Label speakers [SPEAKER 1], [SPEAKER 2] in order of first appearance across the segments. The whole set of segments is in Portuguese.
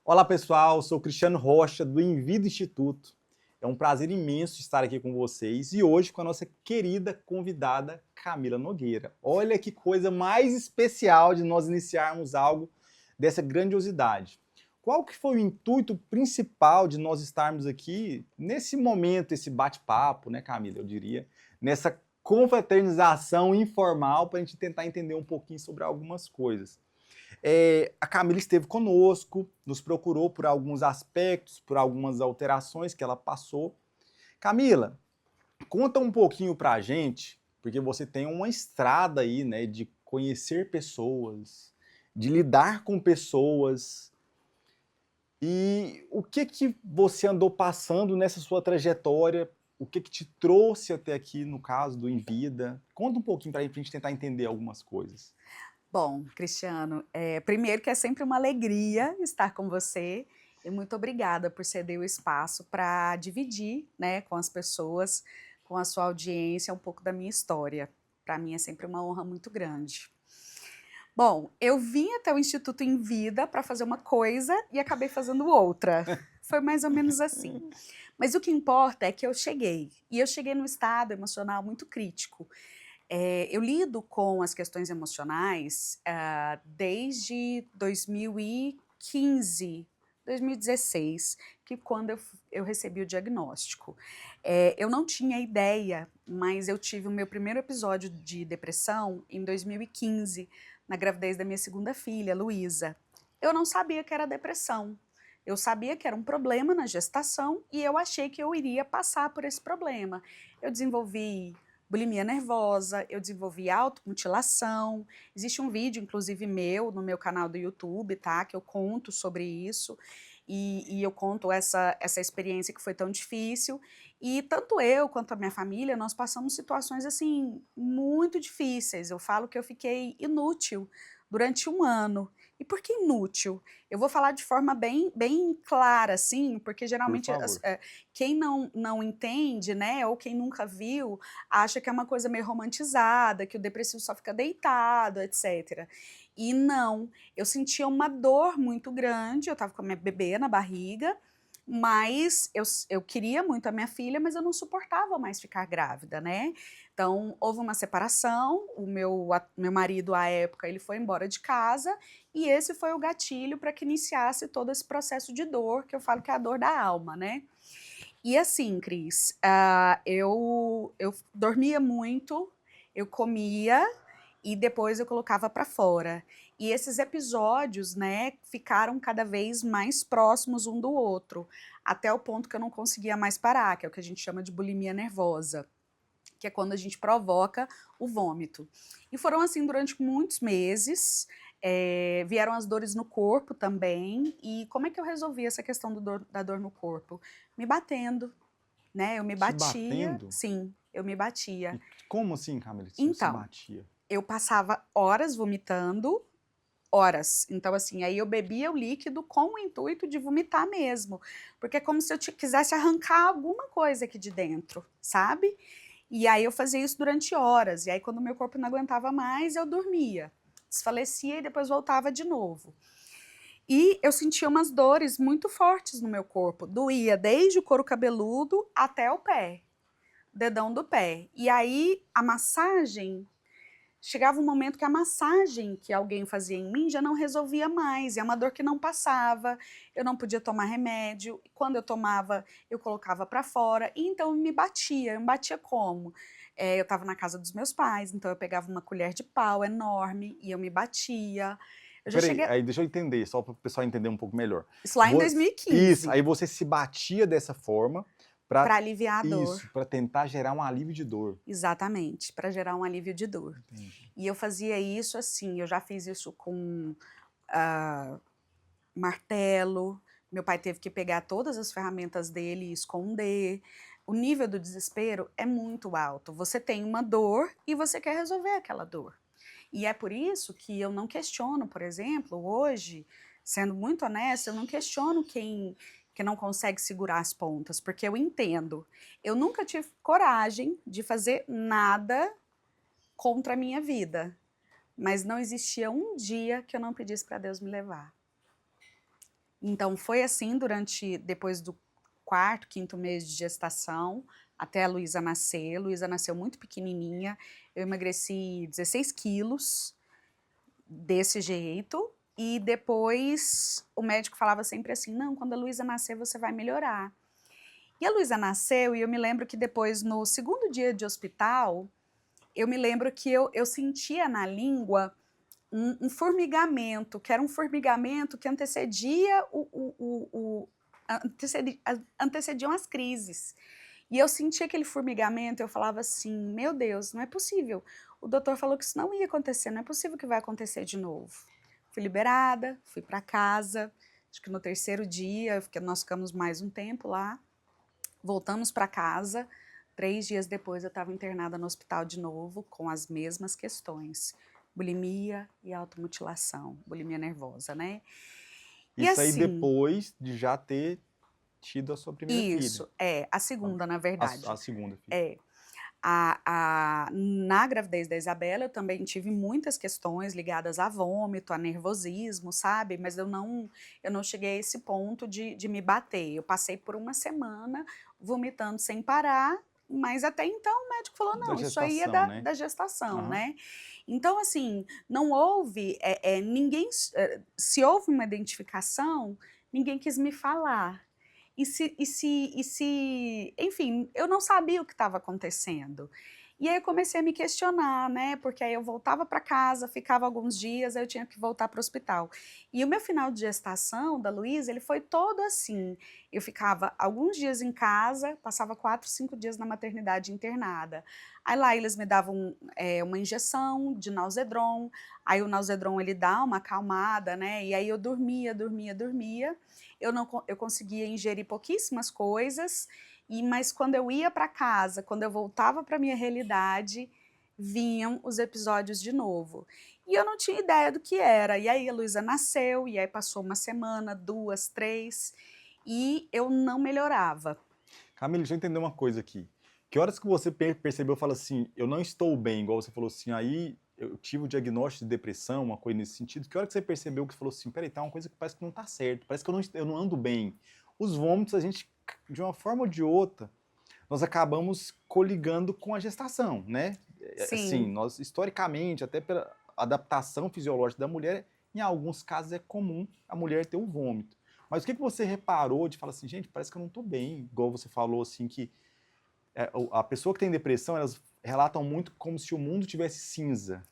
[SPEAKER 1] Olá pessoal, sou Cristiano Rocha do Envida Instituto. É um prazer imenso estar aqui com vocês e hoje com a nossa querida convidada Camila Nogueira. Olha que coisa mais especial de nós iniciarmos algo dessa grandiosidade. Qual que foi o intuito principal de nós estarmos aqui nesse momento, esse bate-papo, né, Camila, eu diria, nessa confraternização informal para a gente tentar entender um pouquinho sobre algumas coisas. A Camila esteve conosco, nos procurou por alguns aspectos, por algumas alterações que ela passou. Camila, conta um pouquinho pra gente, porque você tem uma estrada aí, né, de conhecer pessoas, de lidar com pessoas. E o que que você andou passando nessa sua trajetória? O que que te trouxe até aqui, no caso do Envida? Conta um pouquinho pra gente tentar entender algumas coisas.
[SPEAKER 2] Bom, Cristiano, primeiro que é sempre uma alegria estar com você e muito obrigada por ceder o espaço para dividir, né, com as pessoas, com a sua audiência, um pouco da minha história. Para mim é sempre uma honra muito grande. Bom, eu vim até o Instituto em Vida para fazer uma coisa e acabei fazendo outra. Foi mais ou menos assim. Mas o que importa é que eu cheguei, e eu cheguei num estado emocional muito crítico. Eu lido com as questões emocionais desde 2015, 2016, que quando eu recebi o diagnóstico. Eu não tinha ideia, mas eu tive o meu primeiro episódio de depressão em 2015, na gravidez da minha segunda filha, Luísa. Eu não sabia que era depressão. Eu sabia que era um problema na gestação e eu achei que eu iria passar por esse problema. Eu desenvolvi bulimia nervosa, eu desenvolvi automutilação. Existe um vídeo, inclusive, meu, no meu canal do YouTube, tá? Que eu conto sobre isso. E eu conto essa experiência que foi tão difícil. E tanto eu quanto a minha família, nós passamos situações, assim, muito difíceis. Eu falo que eu fiquei inútil durante um ano. E por que inútil? Eu vou falar de forma bem clara, assim, porque
[SPEAKER 1] Por
[SPEAKER 2] geralmente
[SPEAKER 1] favor.
[SPEAKER 2] quem não entende, né, ou quem nunca viu, acha que é uma coisa meio romantizada, que o depressivo só fica deitado, etc. E não, eu sentia uma dor muito grande, eu estava com a minha bebê na barriga, mas eu queria muito a minha filha, mas eu não suportava mais ficar grávida, né? Então, houve uma separação, meu marido, à época, ele foi embora de casa, e esse foi o gatilho para que iniciasse todo esse processo de dor, que eu falo que é a dor da alma, né? E assim, Cris, eu dormia muito, eu comia e depois eu colocava para fora. E esses episódios, né, ficaram cada vez mais próximos um do outro, até o ponto que eu não conseguia mais parar, que é o que a gente chama de bulimia nervosa, que é quando a gente provoca o vômito. E foram assim durante muitos meses, vieram as dores no corpo também, e como é que eu resolvi essa questão da dor no corpo? Me batendo, né, eu me
[SPEAKER 1] Te
[SPEAKER 2] batia,
[SPEAKER 1] batendo?
[SPEAKER 2] sim, eu me batia.
[SPEAKER 1] E como assim, Camila, você se
[SPEAKER 2] Então,
[SPEAKER 1] batia?
[SPEAKER 2] eu passava horas vomitando, horas. Então, assim, aí eu bebia o líquido com o intuito de vomitar mesmo, porque é como se eu quisesse arrancar alguma coisa aqui de dentro, sabe? E aí eu fazia isso durante horas, e aí quando o meu corpo não aguentava mais, eu dormia, desfalecia e depois voltava de novo. E eu sentia umas dores muito fortes no meu corpo, doía desde o couro cabeludo até o pé, dedão do pé. E aí a massagem, chegava um momento que a massagem que alguém fazia em mim já não resolvia mais, e é uma dor que não passava, eu não podia tomar remédio, quando eu tomava, eu colocava para fora, e então eu me batia como? Eu estava na casa dos meus pais, então eu pegava uma colher de pau enorme e eu me batia. Eu já
[SPEAKER 1] Peraí,
[SPEAKER 2] cheguei.
[SPEAKER 1] aí deixa eu entender, só para o pessoal entender um pouco melhor.
[SPEAKER 2] Isso lá em
[SPEAKER 1] Isso,
[SPEAKER 2] 2015,
[SPEAKER 1] aí você se batia dessa forma
[SPEAKER 2] para
[SPEAKER 1] para
[SPEAKER 2] aliviar a dor.
[SPEAKER 1] isso, para tentar gerar um alívio de dor.
[SPEAKER 2] Exatamente, para gerar um alívio de dor.
[SPEAKER 1] Entendi.
[SPEAKER 2] E eu fazia isso assim, eu já fiz isso com ah, martelo, meu pai teve que pegar todas as ferramentas dele e esconder. O nível do desespero é muito alto. Você tem uma dor e você quer resolver aquela dor. E é por isso que eu não questiono, por exemplo, hoje, sendo muito honesta, eu não questiono quem que não consegue segurar as pontas, porque eu entendo. Eu nunca tive coragem de fazer nada contra a minha vida, mas não existia um dia que eu não pedisse para Deus me levar. Então foi assim depois do quarto, quinto mês de gestação, até a Luísa nascer. Luísa nasceu muito pequenininha, eu emagreci 16 quilos desse jeito, e depois o médico falava sempre assim, não, quando a Luísa nascer você vai melhorar. E a Luísa nasceu e eu me lembro que depois, no segundo dia de hospital, eu me lembro que eu sentia na língua um formigamento, que era um formigamento que antecedia antecediam as crises. E eu sentia aquele formigamento, eu falava assim, meu Deus, não é possível. O doutor falou que isso não ia acontecer, não é possível que vai acontecer de novo. Fui liberada, fui para casa, acho que no terceiro dia, nós ficamos mais um tempo lá, voltamos para casa, 3 dias depois eu estava internada no hospital de novo, com as mesmas questões, bulimia e automutilação, bulimia nervosa, né? E
[SPEAKER 1] Isso aí
[SPEAKER 2] assim,
[SPEAKER 1] depois de já ter tido a sua primeira filha.
[SPEAKER 2] isso, a segunda, na verdade.
[SPEAKER 1] A segunda filha.
[SPEAKER 2] É. Na gravidez da Isabela, eu também tive muitas questões ligadas a vômito, a nervosismo, sabe? Mas eu não cheguei a esse ponto de me bater. Eu passei por uma semana vomitando sem parar, mas até então o médico falou,
[SPEAKER 1] Da
[SPEAKER 2] não, isso aí é
[SPEAKER 1] gestação, né?
[SPEAKER 2] da gestação,
[SPEAKER 1] Aham.
[SPEAKER 2] né? Então, assim, não houve, ninguém, se houve uma identificação, ninguém quis me falar. Enfim, eu não sabia o que estava acontecendo. E aí eu comecei a me questionar, né? Porque aí eu voltava para casa, ficava alguns dias, aí eu tinha que voltar para o hospital. E o meu final de gestação da Luísa, ele foi todo assim. Eu ficava alguns dias em casa, passava 4, 5 dias na maternidade internada. Aí lá eles me davam uma injeção de Nausedron, aí o Nausedron ele dá uma acalmada, né? E aí eu dormia. Eu conseguia ingerir pouquíssimas coisas, mas quando eu ia para casa, quando eu voltava para minha realidade, vinham os episódios de novo. E eu não tinha ideia do que era. E aí a Luísa nasceu, e aí passou uma semana, 2, 3, e eu não melhorava.
[SPEAKER 1] Camila, deixa eu entender uma coisa aqui. Que horas que você percebeu, fala assim, eu não estou bem, igual você falou assim, aí eu tive o diagnóstico de depressão, uma coisa nesse sentido. Que hora que você percebeu que você falou assim, peraí, tá uma coisa que parece que não tá certo, parece que eu não ando bem. Os vômitos, a gente, de uma forma ou de outra, nós acabamos coligando com a gestação, né? Assim,
[SPEAKER 2] Sim.
[SPEAKER 1] nós, historicamente, até pela adaptação fisiológica da mulher, em alguns casos é comum a mulher ter um vômito. Mas o que você reparou de falar assim, gente, parece que eu não tô bem, igual você falou assim, que a pessoa que tem depressão, elas relatam muito como se o mundo tivesse cinza.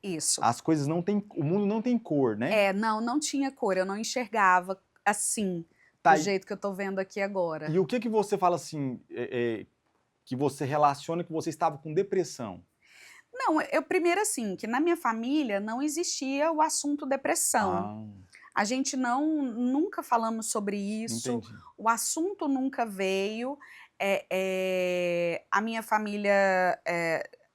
[SPEAKER 2] Isso.
[SPEAKER 1] As coisas não têm, o mundo não tem cor, né?
[SPEAKER 2] Não tinha cor, eu não enxergava assim,
[SPEAKER 1] Tá,
[SPEAKER 2] do jeito que eu tô vendo aqui agora.
[SPEAKER 1] e o que você fala assim, que você relaciona que você estava com depressão?
[SPEAKER 2] Não, eu primeiro assim, que na minha família não existia o assunto depressão.
[SPEAKER 1] Ah,
[SPEAKER 2] A gente nunca falamos sobre isso,
[SPEAKER 1] entendi.
[SPEAKER 2] o assunto nunca veio. A minha família,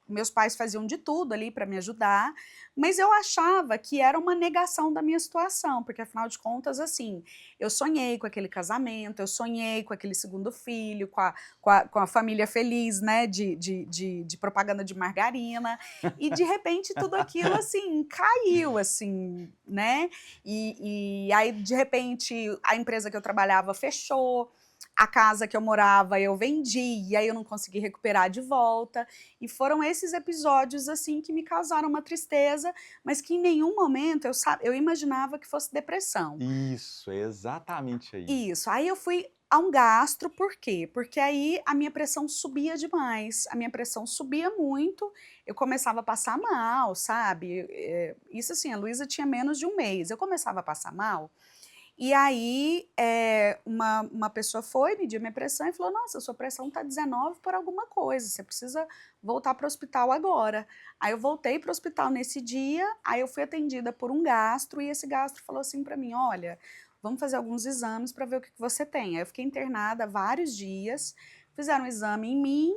[SPEAKER 2] meus pais faziam de tudo ali para me ajudar, mas eu achava que era uma negação da minha situação, porque afinal de contas, assim, eu sonhei com aquele casamento, eu sonhei com aquele segundo filho, com a família feliz, né, de propaganda de margarina, e de repente tudo aquilo, assim, caiu, assim, né, e aí de repente a empresa que eu trabalhava fechou, a casa que eu morava eu vendi, e aí eu não consegui recuperar de volta, e foram esses episódios, assim, que me causaram uma tristeza, mas que em nenhum momento eu imaginava que fosse depressão.
[SPEAKER 1] Isso, é exatamente aí.
[SPEAKER 2] Isso, aí eu fui a um gastro, por quê? Porque aí a minha pressão subia demais, a minha pressão subia muito, eu começava a passar mal, sabe, isso assim, a Luísa tinha menos de 1 mês, eu começava a passar mal, e aí uma pessoa foi, mediu minha pressão e falou, nossa, sua pressão tá 19 por alguma coisa, você precisa voltar para o hospital agora. Aí eu voltei para o hospital nesse dia, aí eu fui atendida por um gastro, e esse gastro falou assim para mim, olha, vamos fazer alguns exames para ver o que você tem. Aí eu fiquei internada vários dias, fizeram um exame em mim,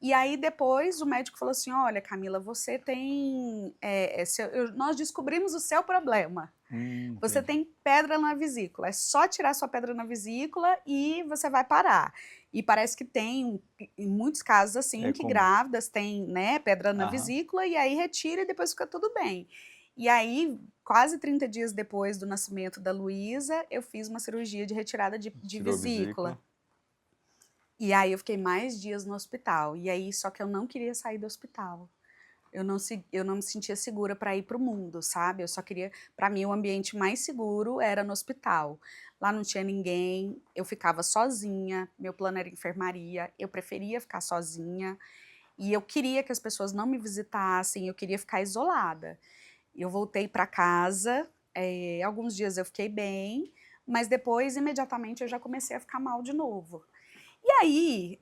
[SPEAKER 2] e aí depois o médico falou assim, olha Camila, você tem, nós descobrimos o seu problema. Você
[SPEAKER 1] Entendi.
[SPEAKER 2] tem pedra na vesícula, é só tirar sua pedra na vesícula e você vai parar. E parece que tem, em muitos casos assim,
[SPEAKER 1] É
[SPEAKER 2] que
[SPEAKER 1] comum.
[SPEAKER 2] grávidas têm, né, pedra na
[SPEAKER 1] Aham.
[SPEAKER 2] vesícula, e aí retira e depois fica tudo bem. E aí quase 30 dias depois do nascimento da Luísa, eu fiz uma cirurgia de retirada de
[SPEAKER 1] Tirou a
[SPEAKER 2] vesícula. E aí eu fiquei mais dias no hospital. E aí, só que eu não queria sair do hospital. Eu não me sentia segura para ir para o mundo, sabe? Eu só queria, para mim, o ambiente mais seguro era no hospital. Lá não tinha ninguém, eu ficava sozinha, meu plano era enfermaria, eu preferia ficar sozinha. E eu queria que as pessoas não me visitassem, eu queria ficar isolada. Eu voltei para casa, alguns dias eu fiquei bem, mas depois, imediatamente, eu já comecei a ficar mal de novo. E aí,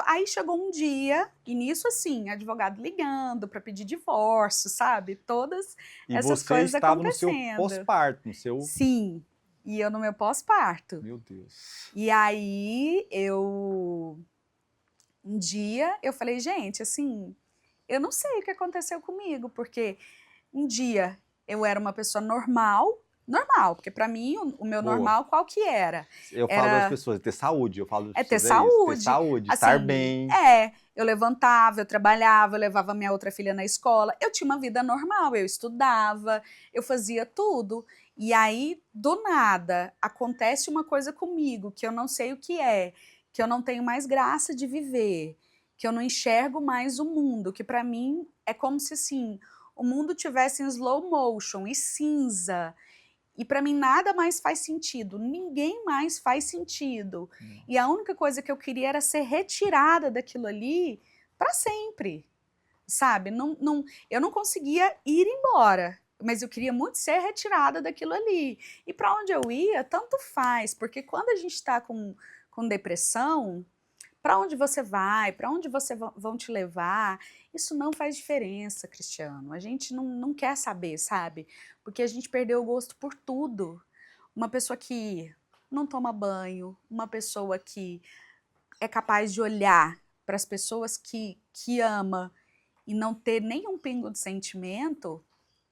[SPEAKER 2] aí chegou um dia, e nisso assim, advogado ligando para pedir divórcio, sabe? Todas
[SPEAKER 1] E
[SPEAKER 2] essas
[SPEAKER 1] você
[SPEAKER 2] coisas
[SPEAKER 1] estava no seu
[SPEAKER 2] acontecendo.
[SPEAKER 1] pós-parto, no seu...
[SPEAKER 2] Sim, e eu no meu pós-parto.
[SPEAKER 1] Meu Deus.
[SPEAKER 2] E aí, um dia, eu falei, gente, assim, eu não sei o que aconteceu comigo, porque um dia eu era uma pessoa normal, porque para mim o meu
[SPEAKER 1] Boa.
[SPEAKER 2] normal qual que era?
[SPEAKER 1] Eu falo das pessoas, ter saúde, eu falo das
[SPEAKER 2] É ter
[SPEAKER 1] pessoas, é isso, ter
[SPEAKER 2] saúde.
[SPEAKER 1] saúde, estar
[SPEAKER 2] Assim,
[SPEAKER 1] bem.
[SPEAKER 2] eu levantava, eu trabalhava, eu levava minha outra filha na escola, eu tinha uma vida normal, eu estudava, eu fazia tudo. E aí, do nada, acontece uma coisa comigo que eu não sei o que é, que eu não tenho mais graça de viver, que eu não enxergo mais o mundo, que para mim é como se assim, o mundo tivesse em slow motion e cinza. E para mim nada mais faz sentido, ninguém mais faz sentido. E a única coisa que eu queria era ser retirada daquilo ali para sempre, sabe? Eu não conseguia ir embora, mas eu queria muito ser retirada daquilo ali. E para onde eu ia, tanto faz, porque quando a gente está com depressão, para onde você vai, para onde vão te levar, isso não faz diferença, Cristiano. A gente não quer saber, sabe? Porque a gente perdeu o gosto por tudo. Uma pessoa que não toma banho, uma pessoa que é capaz de olhar para as pessoas que ama e não ter nenhum pingo de sentimento,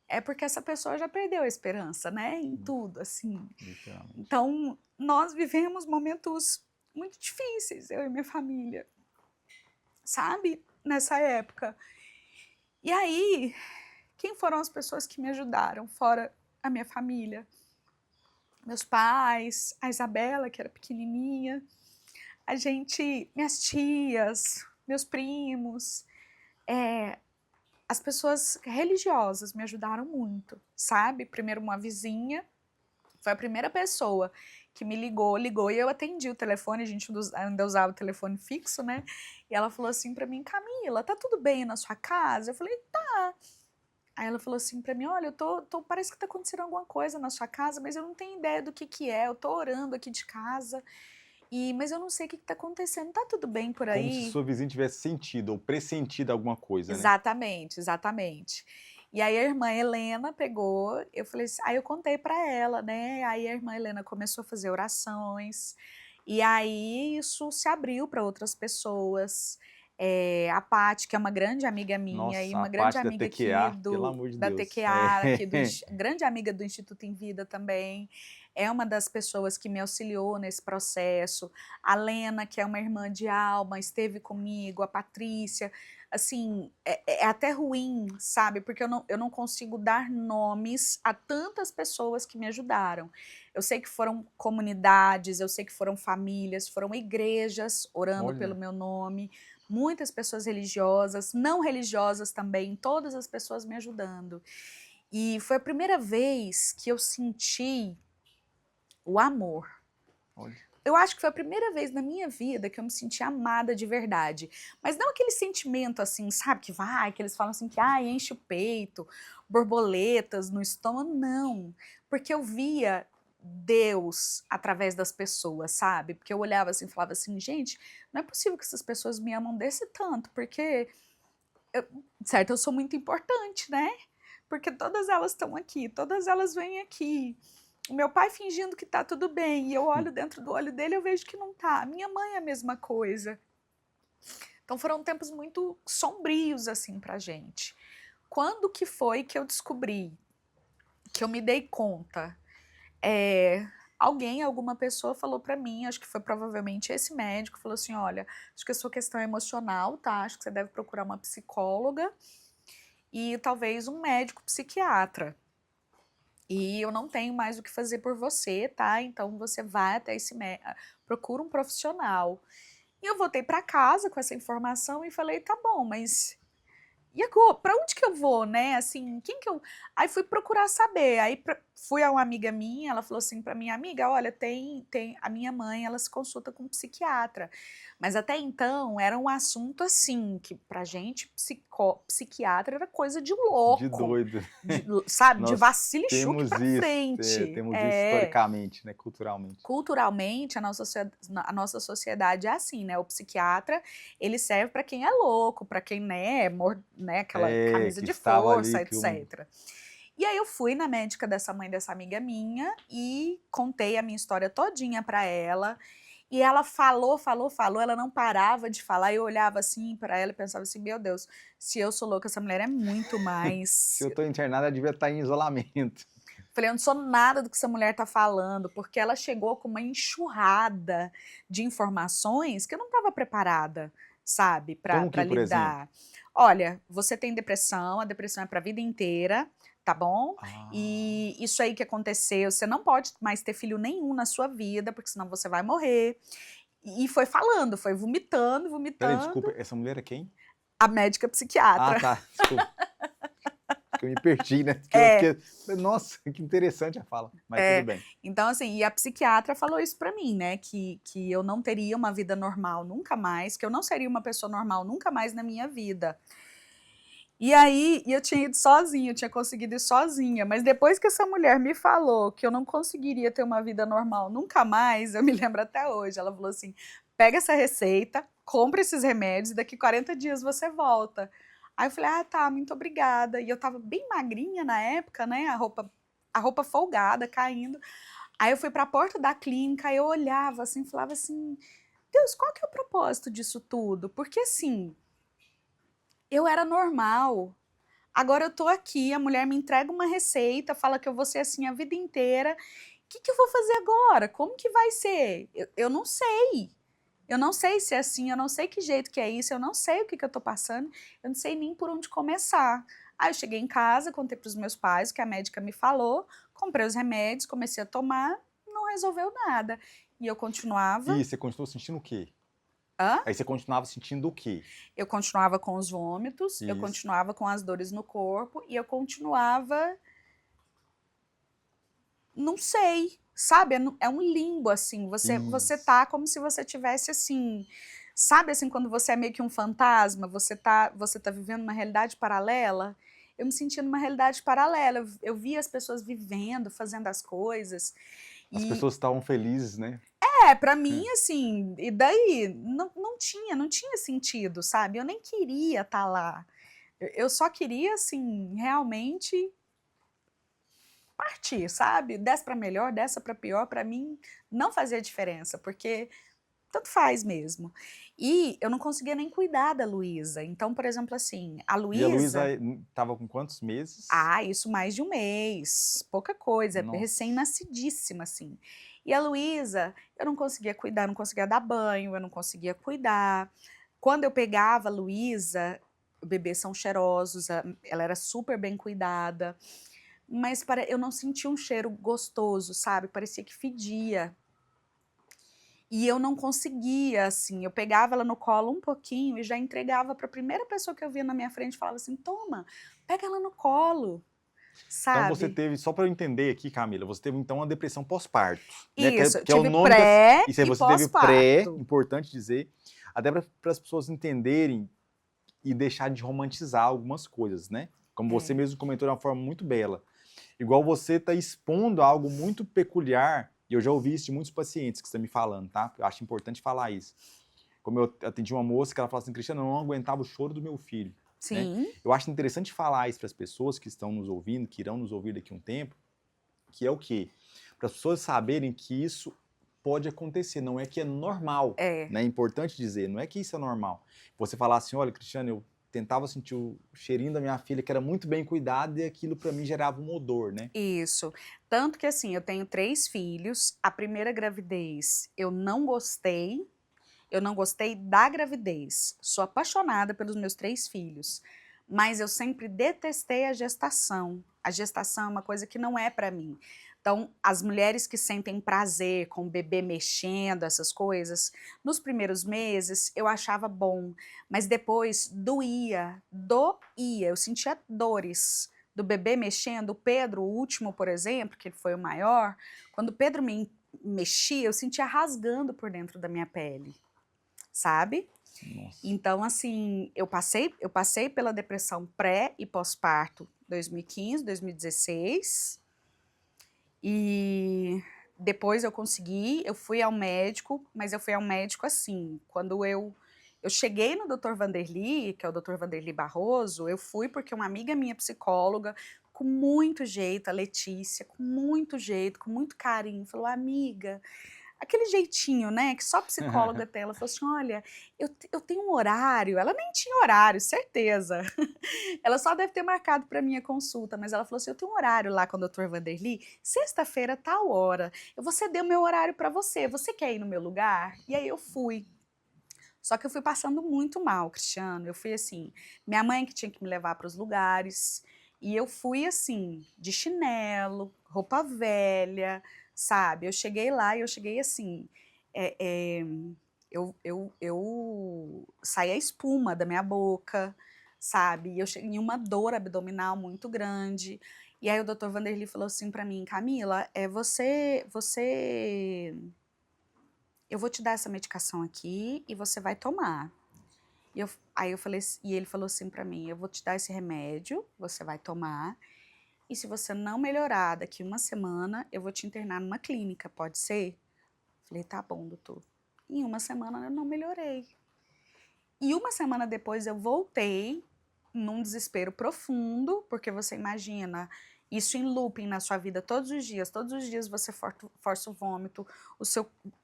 [SPEAKER 2] é porque essa pessoa já perdeu a esperança, né? Em tudo, assim. Então, nós vivemos momentos muito difíceis, eu e minha família, sabe? Nessa época. E aí, quem foram as pessoas que me ajudaram, fora a minha família? Meus pais, a Isabela, que era pequenininha, minhas tias, meus primos, as pessoas religiosas me ajudaram muito, sabe? Primeiro uma vizinha, foi a primeira pessoa que me ligou, e eu atendi o telefone, a gente ainda usava o telefone fixo, né? E ela falou assim pra mim, Camila, tá tudo bem na sua casa? Eu falei, tá. Aí ela falou assim pra mim, olha, parece que tá acontecendo alguma coisa na sua casa, mas eu não tenho ideia do que é, eu tô orando aqui de casa, mas eu não sei o que tá acontecendo, tá tudo bem por aí?
[SPEAKER 1] Como se sua vizinha tivesse sentido ou pressentido alguma coisa, né?
[SPEAKER 2] Exatamente, exatamente. E aí a irmã Helena pegou, eu falei assim, aí eu contei para ela, né? Aí a irmã Helena começou a fazer orações, e aí isso se abriu para outras pessoas. A Paty, que é uma grande amiga minha,
[SPEAKER 1] Nossa,
[SPEAKER 2] e uma
[SPEAKER 1] a
[SPEAKER 2] grande
[SPEAKER 1] parte da
[SPEAKER 2] amiga aqui
[SPEAKER 1] TQA, pelo amor de
[SPEAKER 2] da
[SPEAKER 1] Deus.
[SPEAKER 2] TQA, grande amiga do Instituto em Vida também, é uma das pessoas que me auxiliou nesse processo. A Lena, que é uma irmã de alma, esteve comigo, a Patrícia. Assim, é até ruim, sabe? Porque eu não consigo dar nomes a tantas pessoas que me ajudaram. Eu sei que foram comunidades, eu sei que foram famílias, foram igrejas orando pelo meu nome, muitas pessoas religiosas, não religiosas também, todas as pessoas me ajudando. E foi a primeira vez que eu senti o amor.
[SPEAKER 1] Olha.
[SPEAKER 2] Eu acho que foi a primeira vez na minha vida que eu me senti amada de verdade. Mas não aquele sentimento assim, sabe, que eles falam assim que enche o peito, borboletas no estômago, não. Porque eu via Deus através das pessoas, sabe? Porque eu olhava assim e falava assim, gente, não é possível que essas pessoas me amam desse tanto, porque, certo, eu sou muito importante, né? Porque todas elas estão aqui, todas elas vêm aqui. O meu pai fingindo que tá tudo bem, e eu olho dentro do olho dele e eu vejo que não tá. Minha mãe é a mesma coisa. Então foram tempos muito sombrios, assim, pra gente. Quando que foi que eu descobri, que eu me dei conta? Alguma pessoa falou pra mim, acho que foi provavelmente esse médico, falou assim, olha, acho que a sua questão é emocional, tá? Acho que você deve procurar uma psicóloga. e talvez um médico psiquiatra. E eu não tenho mais o que fazer por você, tá? Então você vai até esse médico, procura um profissional. E eu voltei para casa com essa informação e falei, tá bom, mas e agora? Pra onde que eu vou, né? Assim, quem que eu. Aí fui procurar saber. Fui a uma amiga minha, ela falou assim pra minha amiga: olha, tem a minha mãe, ela se consulta com um psiquiatra. Mas até então era um assunto assim, que pra gente, psiquiatra era coisa de
[SPEAKER 1] De
[SPEAKER 2] louco,
[SPEAKER 1] doido.
[SPEAKER 2] sabe? De
[SPEAKER 1] Nós
[SPEAKER 2] vacile chuque pra frente.
[SPEAKER 1] temos isso
[SPEAKER 2] É.
[SPEAKER 1] historicamente, né? Culturalmente.
[SPEAKER 2] Culturalmente, a nossa sociedade é assim, né? O psiquiatra, ele serve para quem é louco, para quem, né, né, aquela
[SPEAKER 1] É,
[SPEAKER 2] camisa
[SPEAKER 1] que
[SPEAKER 2] de
[SPEAKER 1] estava ali
[SPEAKER 2] força,
[SPEAKER 1] que um.
[SPEAKER 2] etc. E aí eu fui na médica dessa mãe dessa amiga minha e contei a minha história todinha para ela. E ela falou, ela não parava de falar. Eu olhava assim para ela e pensava assim: meu Deus, se eu sou louca, essa mulher é muito
[SPEAKER 1] Se
[SPEAKER 2] mais.
[SPEAKER 1] eu tô internada, ela devia estar em isolamento.
[SPEAKER 2] Falei, eu não sou nada do que essa mulher tá falando, porque ela chegou com uma enxurrada de informações que eu não estava preparada, sabe,
[SPEAKER 1] Como
[SPEAKER 2] para
[SPEAKER 1] que, por exemplo?
[SPEAKER 2] lidar. Olha, você tem depressão, a depressão é para a vida inteira, tá bom?
[SPEAKER 1] Ah,
[SPEAKER 2] E isso aí que aconteceu, você não pode mais ter filho nenhum na sua vida, porque senão você vai morrer. E foi falando, foi vomitando,
[SPEAKER 1] peraí,
[SPEAKER 2] vomitando.
[SPEAKER 1] desculpa, essa mulher é quem?
[SPEAKER 2] A médica
[SPEAKER 1] Ah,
[SPEAKER 2] psiquiatra.
[SPEAKER 1] tá, desculpa. Que eu me perdi, né? Que eu
[SPEAKER 2] É,
[SPEAKER 1] fiquei. Nossa, que interessante a fala. Mas tudo
[SPEAKER 2] É,
[SPEAKER 1] bem.
[SPEAKER 2] então, assim, e a psiquiatra falou isso pra mim, né? Que eu não teria uma vida normal nunca mais, que eu não seria uma pessoa normal nunca mais na minha vida. E aí, eu tinha ido sozinha, eu tinha conseguido ir sozinha, mas depois que essa mulher me falou que eu não conseguiria ter uma vida normal nunca mais, eu me lembro até hoje, ela falou assim: pega essa receita, compra esses remédios e daqui 40 dias você volta. Aí eu falei, ah, tá, muito obrigada. E eu tava bem magrinha na época, né? A roupa folgada, caindo. Aí eu fui para a porta da clínica, eu olhava assim, falava assim, Deus, qual que é o propósito disso tudo? Porque assim, eu era normal. Agora eu tô aqui, a mulher me entrega uma receita, fala que eu vou ser assim a vida inteira. O que, que eu vou fazer agora? Como que vai ser? Eu não sei. Eu não sei se é assim, eu não sei que jeito que é isso, eu não sei o que, que eu tô passando, eu não sei nem por onde começar. Aí eu cheguei em casa, contei para os meus pais o que a médica me falou, comprei os remédios, comecei a tomar, não resolveu nada. E eu continuava.
[SPEAKER 1] E você continuou sentindo o quê?
[SPEAKER 2] Hã?
[SPEAKER 1] Aí você continuava sentindo o quê?
[SPEAKER 2] Eu continuava com os vômitos, eu
[SPEAKER 1] Isso.
[SPEAKER 2] continuava com as dores no corpo e eu continuava, não sei, sabe? É um limbo assim. Você
[SPEAKER 1] Isso.
[SPEAKER 2] tá como se você tivesse assim, sabe assim quando você é meio que um fantasma, você tá vivendo uma realidade paralela? Eu me sentia numa realidade paralela. Eu via as pessoas vivendo, fazendo as coisas
[SPEAKER 1] As
[SPEAKER 2] e
[SPEAKER 1] pessoas estavam felizes, né?
[SPEAKER 2] para mim assim, e daí não tinha sentido, sabe? Eu nem queria estar lá. Eu só queria assim, realmente partir, sabe? Dessa para melhor, dessa para pior, para mim não fazia diferença, porque tanto faz mesmo. E eu não conseguia nem cuidar da Luísa. Então, por exemplo, assim, a
[SPEAKER 1] E a Luísa
[SPEAKER 2] Luísa,
[SPEAKER 1] estava com quantos meses?
[SPEAKER 2] isso mais de um mês, pouca coisa,
[SPEAKER 1] Nossa.
[SPEAKER 2] recém-nascidíssima, assim. E a Luísa, eu não conseguia cuidar, não conseguia dar banho, eu não conseguia cuidar. Quando eu pegava a Luísa, bebês são cheirosos, ela era super bem cuidada, mas eu não sentia um cheiro gostoso, sabe? Parecia que fedia. E eu não conseguia, assim, eu pegava ela no colo um pouquinho e já entregava para a primeira pessoa que eu via na minha frente, falava assim: "Toma, pega ela no colo",
[SPEAKER 1] Então você
[SPEAKER 2] sabe?
[SPEAKER 1] teve, só para eu entender aqui, Camila, você teve então uma depressão pós-parto, né? Que é,
[SPEAKER 2] Isso, eu
[SPEAKER 1] que é o
[SPEAKER 2] tive
[SPEAKER 1] nome que
[SPEAKER 2] pré
[SPEAKER 1] isso aí
[SPEAKER 2] e
[SPEAKER 1] você teve pré,
[SPEAKER 2] pós-parto.
[SPEAKER 1] importante dizer, até para as pessoas entenderem e deixar de romantizar algumas coisas, né? Como você
[SPEAKER 2] É,
[SPEAKER 1] mesmo comentou de uma forma muito bela. Igual você está expondo algo muito peculiar, e eu já ouvi isso de muitos pacientes que você está me falando, tá? Eu acho importante falar isso. Como eu atendi uma moça que ela falou assim, Cristiano, eu não aguentava o choro do meu filho, né?
[SPEAKER 2] sim,
[SPEAKER 1] Eu acho interessante falar isso para as pessoas que estão nos ouvindo, que irão nos ouvir daqui a um tempo, que é o quê? Para as pessoas saberem que isso pode acontecer, não é que é normal,
[SPEAKER 2] é,
[SPEAKER 1] né? É importante dizer, não é que isso é normal. Você falar assim, olha, Cristiano, eu tentava sentir o cheirinho da minha filha, que era muito bem cuidado, e aquilo para mim gerava um odor, né?
[SPEAKER 2] isso. Tanto que assim, eu tenho 3 filhos, a primeira gravidez eu não gostei da gravidez, sou apaixonada pelos meus 3 filhos, mas eu sempre detestei a gestação. A gestação é uma coisa que não é para mim. Então, as mulheres que sentem prazer com o bebê mexendo, essas coisas, nos primeiros meses eu achava bom, mas depois doía, eu sentia dores do bebê mexendo. O Pedro, o último, por exemplo, que foi o maior, quando o Pedro me mexia, eu sentia rasgando por dentro da minha pele, sabe?
[SPEAKER 1] Nossa.
[SPEAKER 2] Então, assim, eu passei pela depressão pré e pós-parto 2015, 2016, e depois eu fui ao médico, mas eu fui ao médico assim, quando eu cheguei no Dr. Vanderly, que é o Dr. Vanderly Barroso, eu fui porque uma amiga minha psicóloga, com muito jeito, a Letícia, com muito jeito, com muito carinho, falou: amiga, aquele jeitinho, né, que só psicóloga tem. Ela falou assim: olha, eu tenho um horário. Ela nem tinha horário, certeza. Ela só deve ter marcado para minha consulta, mas ela falou assim: eu tenho um horário lá com o Dr. Vanderly, sexta-feira, tal hora. Eu vou ceder o meu horário para você. Você quer ir no meu lugar? E aí eu fui. Só que eu fui passando muito mal, Cristiano. Eu fui assim, minha mãe que tinha que me levar para os lugares, e eu fui assim, de chinelo, roupa velha, sabe? Eu cheguei lá e eu cheguei assim, é, é, eu saía espuma da minha boca, sabe? E eu cheguei em uma dor abdominal muito grande. E aí o Dr. Vanderly falou assim para mim: Camila, eu vou te dar essa medicação aqui e você vai tomar. Aí eu falei, e ele falou assim pra mim: eu vou te dar esse remédio, você vai tomar, e se você não melhorar daqui uma semana, eu vou te internar numa clínica, pode ser? Falei: tá bom, doutor. Em uma semana eu não melhorei. E uma semana depois eu voltei num desespero profundo, porque você imagina isso em looping na sua vida todos os dias você força o vômito, o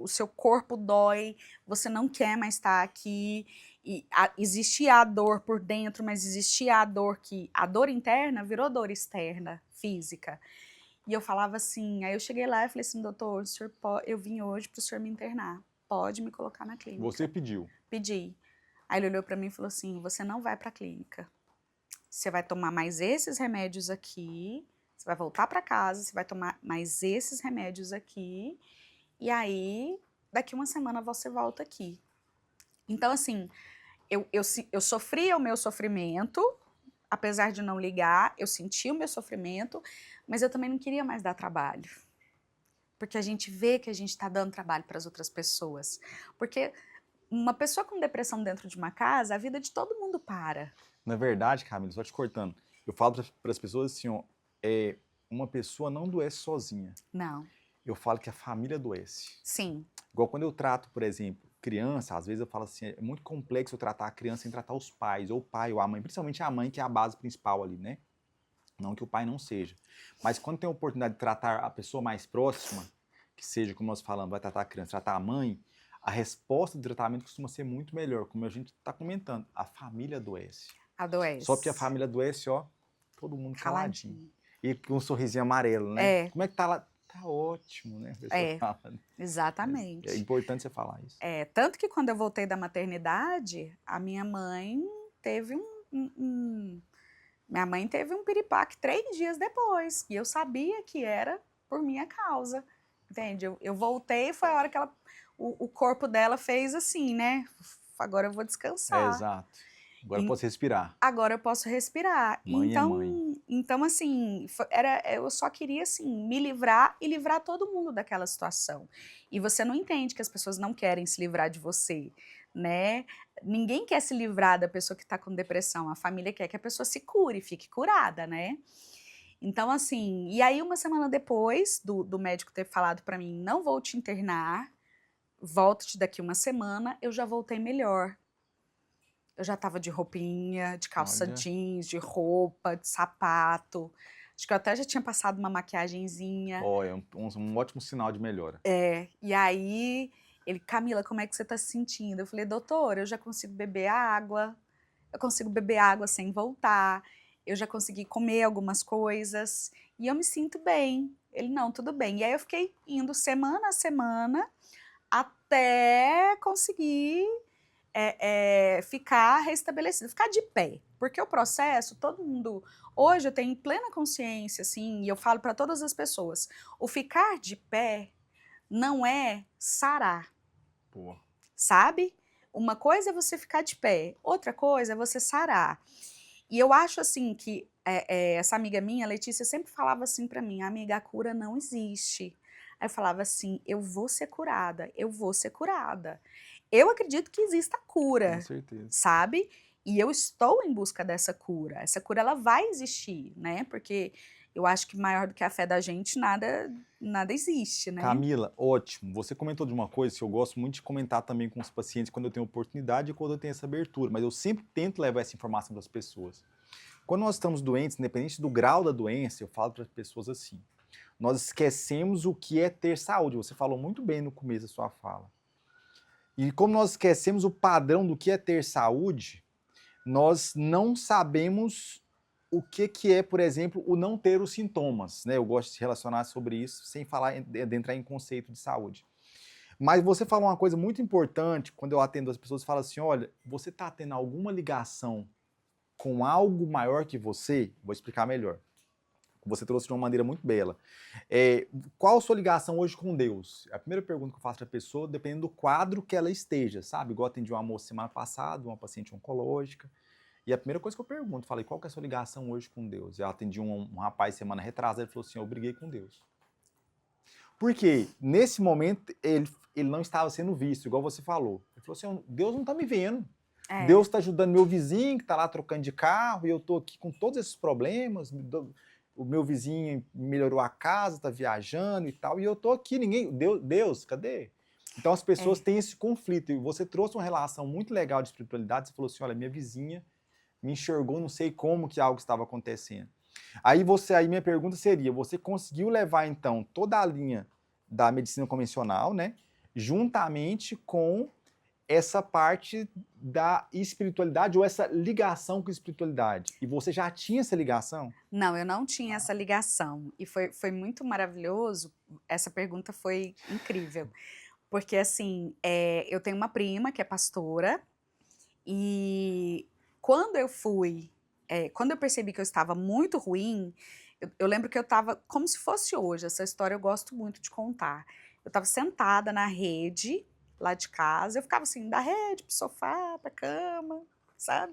[SPEAKER 2] seu corpo dói, você não quer mais estar aqui, e existia a dor por dentro, mas existia a dor interna virou dor externa, física. E eu falava assim, aí eu cheguei lá e falei assim: doutor, eu vim hoje para o senhor me internar, pode me colocar na clínica.
[SPEAKER 1] Você pediu?
[SPEAKER 2] Pedi. Aí ele olhou para mim e falou assim: você não vai para a clínica. Você vai tomar mais esses remédios aqui, você vai voltar para casa, você vai tomar mais esses remédios aqui, e aí daqui uma semana você volta aqui. Então, assim, eu sofria o meu sofrimento, apesar de não ligar, eu sentia o meu sofrimento, mas eu também não queria mais dar trabalho. Porque a gente vê que a gente está dando trabalho para as outras pessoas. Porque uma pessoa com depressão dentro de uma casa, a vida de todo mundo para.
[SPEAKER 1] Na verdade, Camila, só te cortando, eu falo para as pessoas assim, ó, uma pessoa não adoece sozinha.
[SPEAKER 2] Não.
[SPEAKER 1] Eu falo que a família adoece.
[SPEAKER 2] Sim.
[SPEAKER 1] Igual quando eu trato, por exemplo, criança, às vezes eu falo assim, é muito complexo eu tratar a criança sem tratar os pais, ou o pai ou a mãe, principalmente a mãe, que é a base principal ali, né? Não que o pai não seja. Mas quando tem a oportunidade de tratar a pessoa mais próxima, que seja, como nós falamos, vai tratar a criança, tratar a mãe, a resposta do tratamento costuma ser muito melhor, como a gente está comentando. A família adoece.
[SPEAKER 2] Adoece.
[SPEAKER 1] Só porque a família adoece, ó, todo mundo caladinho.
[SPEAKER 2] Caladinho.
[SPEAKER 1] E com um sorrisinho amarelo, né?
[SPEAKER 2] É.
[SPEAKER 1] Como é que tá lá? Tá ótimo, né? A pessoa fala, né?
[SPEAKER 2] Exatamente.
[SPEAKER 1] É importante você falar isso.
[SPEAKER 2] Tanto que quando eu voltei da maternidade, a minha mãe teve minha mãe teve um piripaque 3 dias depois, e eu sabia que era por minha causa, entende? Eu voltei, foi a hora que o corpo dela fez assim, né? Agora eu vou descansar.
[SPEAKER 1] Exato. Agora eu posso respirar.
[SPEAKER 2] Agora eu posso respirar.
[SPEAKER 1] Mãe é mãe.
[SPEAKER 2] Então assim, eu só queria assim me livrar e livrar todo mundo daquela situação. E você não entende que as pessoas não querem se livrar de você, né? Ninguém quer se livrar da pessoa que está com depressão. A família quer que a pessoa se cure, fique curada, né? Então assim, e aí uma semana depois do médico ter falado para mim: não vou te internar, volto-te daqui uma semana, eu já voltei melhor. Eu já estava de roupinha, de calça jeans, de roupa, de sapato. Acho que eu até já tinha passado uma maquiagenzinha.
[SPEAKER 1] É um ótimo sinal de melhora.
[SPEAKER 2] E aí ele: Camila, como é que você está se sentindo? Eu falei: doutor, eu já consigo beber água, eu consigo beber água sem voltar, eu já consegui comer algumas coisas e eu me sinto bem. Ele: não, tudo bem. E aí eu fiquei indo semana a semana até conseguir ficar restabelecido, ficar de pé. Porque o processo, todo mundo... Hoje eu tenho plena consciência, assim, e eu falo para todas as pessoas, o ficar de pé não é sarar,
[SPEAKER 1] Pô.
[SPEAKER 2] sabe? Uma coisa é você ficar de pé, outra coisa é você sarar. E eu acho assim que essa amiga minha, a Letícia, sempre falava assim para mim, amiga, a cura não existe. Aí eu falava assim, eu vou ser curada, eu vou ser curada. Eu acredito que exista
[SPEAKER 1] Com
[SPEAKER 2] cura,
[SPEAKER 1] certeza.
[SPEAKER 2] sabe? E eu estou em busca dessa cura. Essa cura, ela vai existir, né? Porque eu acho que maior do que a fé da gente, nada existe, né?
[SPEAKER 1] Camila, ótimo. Você comentou de uma coisa que eu gosto muito de comentar também com os pacientes quando eu tenho oportunidade e quando eu tenho essa abertura, mas eu sempre tento levar essa informação para as pessoas. Quando nós estamos doentes, independente do grau da doença, eu falo para as pessoas assim, nós esquecemos o que é ter saúde. Você falou muito bem no começo da sua fala. E como nós esquecemos o padrão do que é ter saúde, nós não sabemos o que é, por exemplo, o não ter os sintomas, né? Eu gosto de se relacionar sobre isso sem falar de entrar em conceito de saúde. Mas você falou uma coisa muito importante quando eu atendo as pessoas, fala assim, olha, você está tendo alguma ligação com algo maior que você? Vou explicar melhor. Você trouxe de uma maneira muito bela. Qual a sua ligação hoje com Deus? A primeira pergunta que eu faço para a pessoa, dependendo do quadro que ela esteja, sabe? Igual eu atendi uma moça semana passada, uma paciente oncológica, e a primeira coisa que eu pergunto, falei, qual que é a sua ligação hoje com Deus? E eu atendi um rapaz semana retrasada, ele falou assim, eu briguei com Deus. Porque nesse momento ele não estava sendo visto, igual você falou. Ele falou assim, Deus não está me vendo. Deus está ajudando meu vizinho que está lá trocando de carro e eu estou aqui com todos esses problemas, o meu vizinho melhorou a casa, está viajando e tal, e eu estou aqui, Deus, cadê? Então as pessoas têm esse conflito, e você trouxe uma relação muito legal de espiritualidade, você falou assim, olha, minha vizinha me enxergou, não sei como que algo estava acontecendo. Aí minha pergunta seria, você conseguiu levar então toda a linha da medicina convencional, né, juntamente com essa parte da espiritualidade ou essa ligação com a espiritualidade. E você já tinha essa ligação?
[SPEAKER 2] Não, eu não tinha essa ligação. E foi muito maravilhoso. Essa pergunta foi incrível. Porque, assim, eu tenho uma prima que é pastora. E quando eu percebi que eu estava muito ruim, eu lembro que eu estava como se fosse hoje. Essa história eu gosto muito de contar. Eu estava sentada na rede lá de casa, eu ficava assim, da rede pro sofá, pra cama, sabe?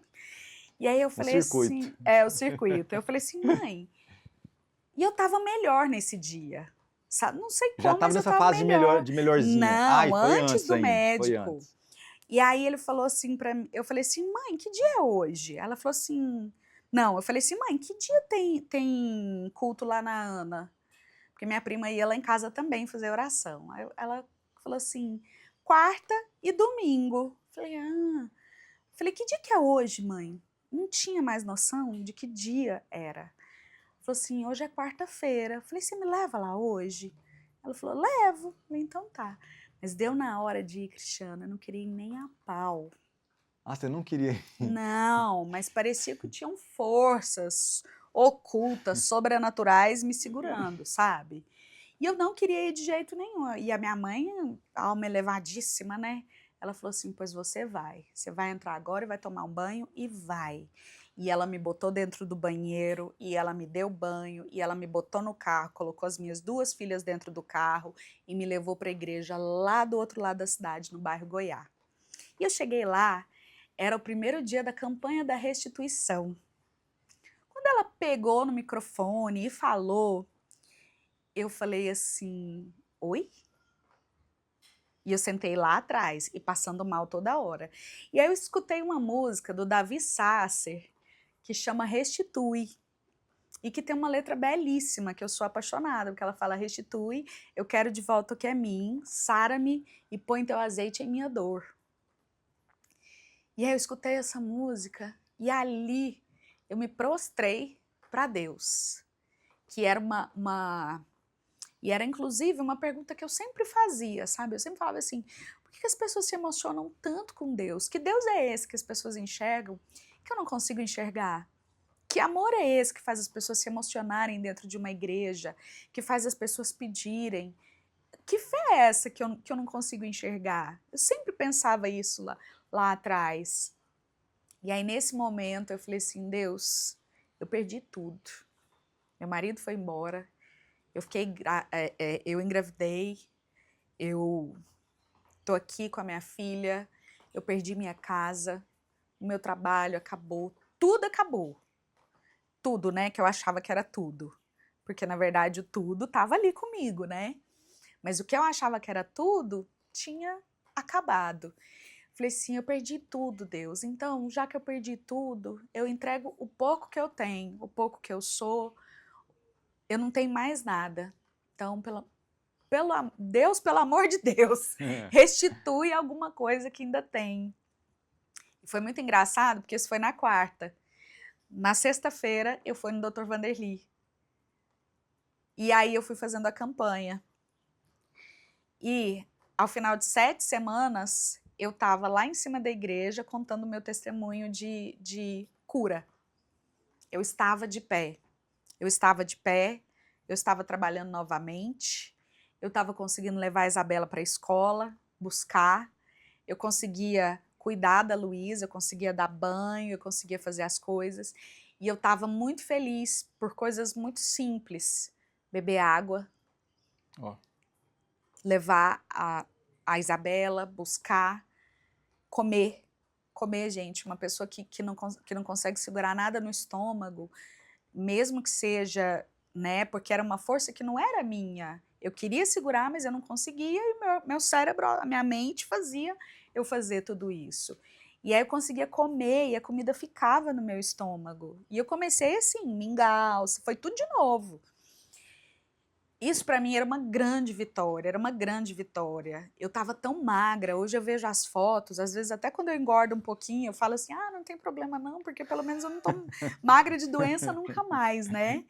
[SPEAKER 2] E aí eu falei assim, o circuito. Eu falei assim, mãe, e eu tava melhor nesse dia, sabe? Não sei
[SPEAKER 1] Já
[SPEAKER 2] como,
[SPEAKER 1] estava
[SPEAKER 2] mas eu
[SPEAKER 1] nessa
[SPEAKER 2] tava
[SPEAKER 1] fase
[SPEAKER 2] melhor.
[SPEAKER 1] de melhorzinha.
[SPEAKER 2] Não,
[SPEAKER 1] Foi
[SPEAKER 2] antes
[SPEAKER 1] antes
[SPEAKER 2] do
[SPEAKER 1] ainda, foi
[SPEAKER 2] médico.
[SPEAKER 1] antes.
[SPEAKER 2] E aí ele falou assim pra mim, eu falei assim, mãe, que dia é hoje? Ela falou assim, não, eu falei assim, mãe, que dia tem culto lá na Ana? Porque minha prima ia lá em casa também fazer oração. Aí ela falou assim, quarta e domingo. Falei, Falei, que dia que é hoje, mãe? Não tinha mais noção de que dia era. Falou assim, hoje é quarta-feira. Falei, você me leva lá hoje? Ela falou, levo. Falei, então tá. Mas deu na hora de ir, Cristiana, eu não queria ir nem a pau.
[SPEAKER 1] Ah, você não queria ir?
[SPEAKER 2] Não, mas parecia que tinham forças ocultas, sobrenaturais me segurando, sabe? E eu não queria ir de jeito nenhum. E a minha mãe, alma elevadíssima, né? Ela falou assim, pois você vai entrar agora e vai tomar um banho e vai. E ela me botou dentro do banheiro, e ela me deu banho, e ela me botou no carro, colocou as minhas 2 filhas dentro do carro e me levou para a igreja lá do outro lado da cidade, no bairro Goiás. E eu cheguei lá, era o primeiro dia da campanha da restituição. Quando ela pegou no microfone e falou, eu falei assim, oi? E eu sentei lá atrás e passando mal toda hora. E aí eu escutei uma música do Davi Sasser que chama Restitui. E que tem uma letra belíssima, que eu sou apaixonada, porque ela fala, restitui, eu quero de volta o que é mim, sara-me e põe teu azeite em minha dor. E aí eu escutei essa música e ali eu me prostrei para Deus, que era E era, inclusive, uma pergunta que eu sempre fazia, sabe? Eu sempre falava assim, por que as pessoas se emocionam tanto com Deus? Que Deus é esse que as pessoas enxergam que eu não consigo enxergar? Que amor é esse que faz as pessoas se emocionarem dentro de uma igreja? Que faz as pessoas pedirem? Que fé é essa que eu não consigo enxergar? Eu sempre pensava isso lá atrás. E aí, nesse momento, eu falei assim, Deus, eu perdi tudo. Meu marido foi embora, eu engravidei, eu tô aqui com a minha filha, eu perdi minha casa, o meu trabalho acabou, tudo acabou. Tudo, né, que eu achava que era tudo. Porque, na verdade, o tudo estava ali comigo, né? Mas o que eu achava que era tudo, tinha acabado. Falei assim, eu perdi tudo, Deus. Então, já que eu perdi tudo, eu entrego o pouco que eu tenho, o pouco que eu sou, eu não tenho mais nada. Então, Deus, pelo amor de Deus, restitui alguma coisa que ainda tem. E foi muito engraçado, porque isso foi na quarta. Na sexta-feira, eu fui no Dr. Vanderly. E aí eu fui fazendo a campanha. E ao final de 7 semanas, eu estava lá em cima da igreja contando o meu testemunho de cura. Eu estava de pé. Eu estava de pé, eu estava trabalhando novamente, eu estava conseguindo levar a Isabela para a escola, buscar, eu conseguia cuidar da Luísa, eu conseguia dar banho, eu conseguia fazer as coisas. E eu estava muito feliz por coisas muito simples. Beber água, levar a Isabela, buscar, comer. Comer, gente, uma pessoa que não consegue segurar nada no estômago, mesmo que seja, né, porque era uma força que não era minha. Eu queria segurar, mas eu não conseguia, e meu cérebro, a minha mente fazia eu fazer tudo isso. E aí eu conseguia comer, e a comida ficava no meu estômago. E eu comecei assim, mingau, foi tudo de novo. Isso para mim era uma grande vitória, era uma grande vitória. Eu estava tão magra, hoje eu vejo as fotos, às vezes até quando eu engordo um pouquinho, eu falo assim, não tem problema não, porque pelo menos eu não tô magra de doença nunca mais, né?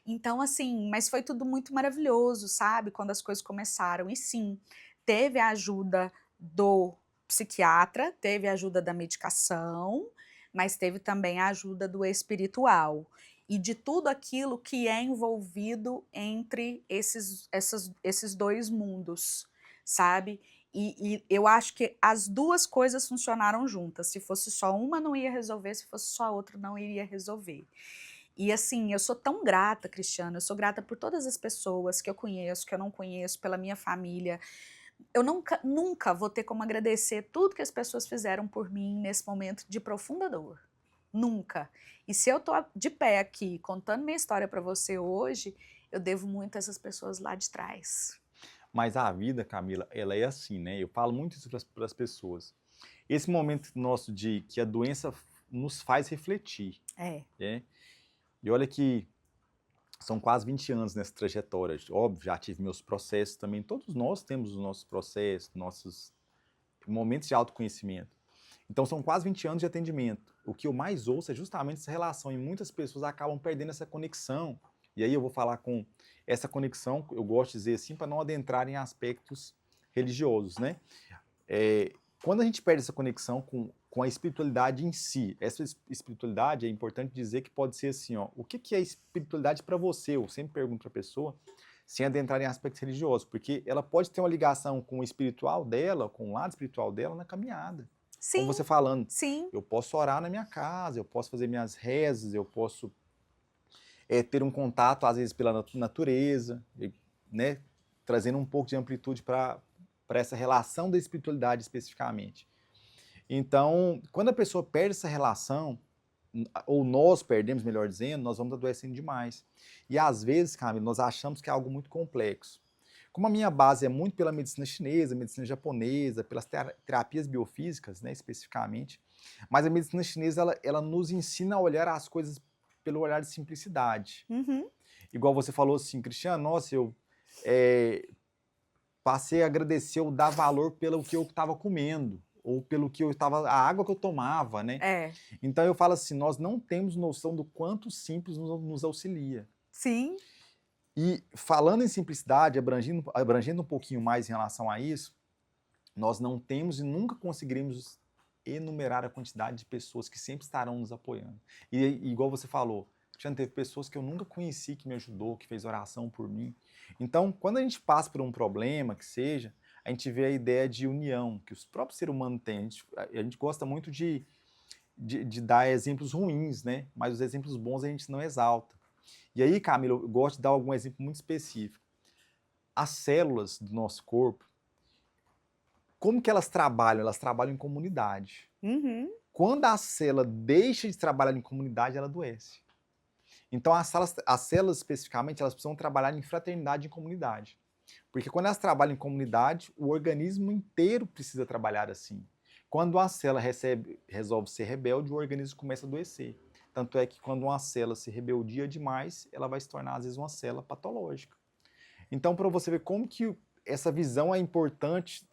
[SPEAKER 2] Então assim, mas foi tudo muito maravilhoso, sabe? Quando as coisas começaram. E sim, teve a ajuda do psiquiatra, teve a ajuda da medicação, mas teve também a ajuda do espiritual. E de tudo aquilo que é envolvido entre esses dois mundos, sabe? E eu acho que as duas coisas funcionaram juntas. Se fosse só uma, não ia resolver, se fosse só outra, não iria resolver. E assim, eu sou tão grata, Cristiana, eu sou grata por todas as pessoas que eu conheço, que eu não conheço, pela minha família. Eu nunca vou ter como agradecer tudo que as pessoas fizeram por mim nesse momento de profunda dor. Nunca. E se eu tô de pé aqui contando minha história para você hoje, eu devo muito a essas pessoas lá de trás.
[SPEAKER 1] Mas a vida, Camila, ela é assim, né? Eu falo muito isso para as pessoas. Esse momento nosso de que a doença nos faz refletir. Né? E olha que são quase 20 anos nessa trajetória. Óbvio, já tive meus processos também. Todos nós temos os nossos processos, nossos momentos de autoconhecimento. Então, são quase 20 anos de atendimento. O que eu mais ouço é justamente essa relação, e muitas pessoas acabam perdendo essa conexão. E aí eu vou falar com essa conexão, eu gosto de dizer assim, para não adentrar em aspectos religiosos, né? Quando a gente perde essa conexão com a espiritualidade em si, essa espiritualidade, é importante dizer que pode ser assim, ó, o que é espiritualidade para você? Eu sempre pergunto para a pessoa, sem adentrar em aspectos religiosos, porque ela pode ter uma ligação com o espiritual dela, com o lado espiritual dela na caminhada.
[SPEAKER 2] Sim,
[SPEAKER 1] como você falando,
[SPEAKER 2] sim.
[SPEAKER 1] Eu posso orar na minha casa, eu posso fazer minhas rezas, eu posso ter um contato, às vezes, pela natureza, né, trazendo um pouco de amplitude para essa relação da espiritualidade especificamente. Então, quando a pessoa perde essa relação, ou nós perdemos, melhor dizendo, nós vamos adoecendo demais. E às vezes, Camila, nós achamos que é algo muito complexo. Como a minha base é muito pela medicina chinesa, medicina japonesa, pelas terapias biofísicas, né, especificamente, mas a medicina chinesa, ela nos ensina a olhar as coisas pelo olhar de simplicidade.
[SPEAKER 2] Uhum.
[SPEAKER 1] Igual você falou assim, Cristiano, nossa, eu passei a agradecer ou dar valor pelo que eu estava comendo, ou pelo que eu estava, a água que eu tomava, né? Então eu falo assim, nós não temos noção do quanto simples nos auxilia.
[SPEAKER 2] Sim.
[SPEAKER 1] E falando em simplicidade, abrangendo um pouquinho mais em relação a isso, nós não temos e nunca conseguiremos enumerar a quantidade de pessoas que sempre estarão nos apoiando. E igual você falou, já teve pessoas que eu nunca conheci que me ajudou, que fez oração por mim. Então, quando a gente passa por um problema, que seja, a gente vê a ideia de união que os próprios seres humanos têm. A gente gosta muito de dar exemplos ruins, né? Mas os exemplos bons a gente não exalta. E aí, Camila, eu gosto de dar algum exemplo muito específico. As células do nosso corpo, como que elas trabalham? Elas trabalham em comunidade.
[SPEAKER 2] Uhum.
[SPEAKER 1] Quando a célula deixa de trabalhar em comunidade, ela adoece. Então, as células especificamente, elas precisam trabalhar em fraternidade e em comunidade. Porque quando elas trabalham em comunidade, o organismo inteiro precisa trabalhar assim. Quando uma célula resolve ser rebelde, o organismo começa a adoecer. Tanto é que quando uma célula se rebeldia demais, ela vai se tornar, às vezes, uma célula patológica. Então, para você ver como que essa visão é importante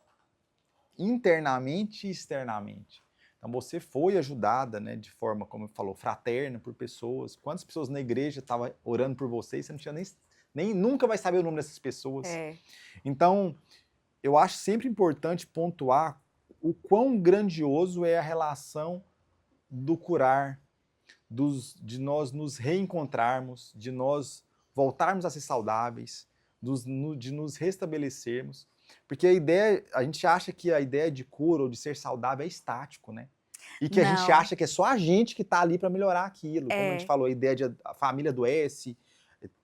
[SPEAKER 1] internamente e externamente. Então, você foi ajudada, né, de forma, como falou, fraterna por pessoas. Quantas pessoas na igreja estavam orando por você e você não tinha nunca vai saber o nome dessas pessoas. Então, eu acho sempre importante pontuar o quão grandioso é a relação do curar, de nós nos reencontrarmos, de nós voltarmos a ser saudáveis, de nos restabelecermos. Porque a gente acha que a ideia de cura ou de ser saudável é estático, né? E que a gente acha que é só a gente que está ali para melhorar aquilo. Como a gente falou, a ideia de a família adoece,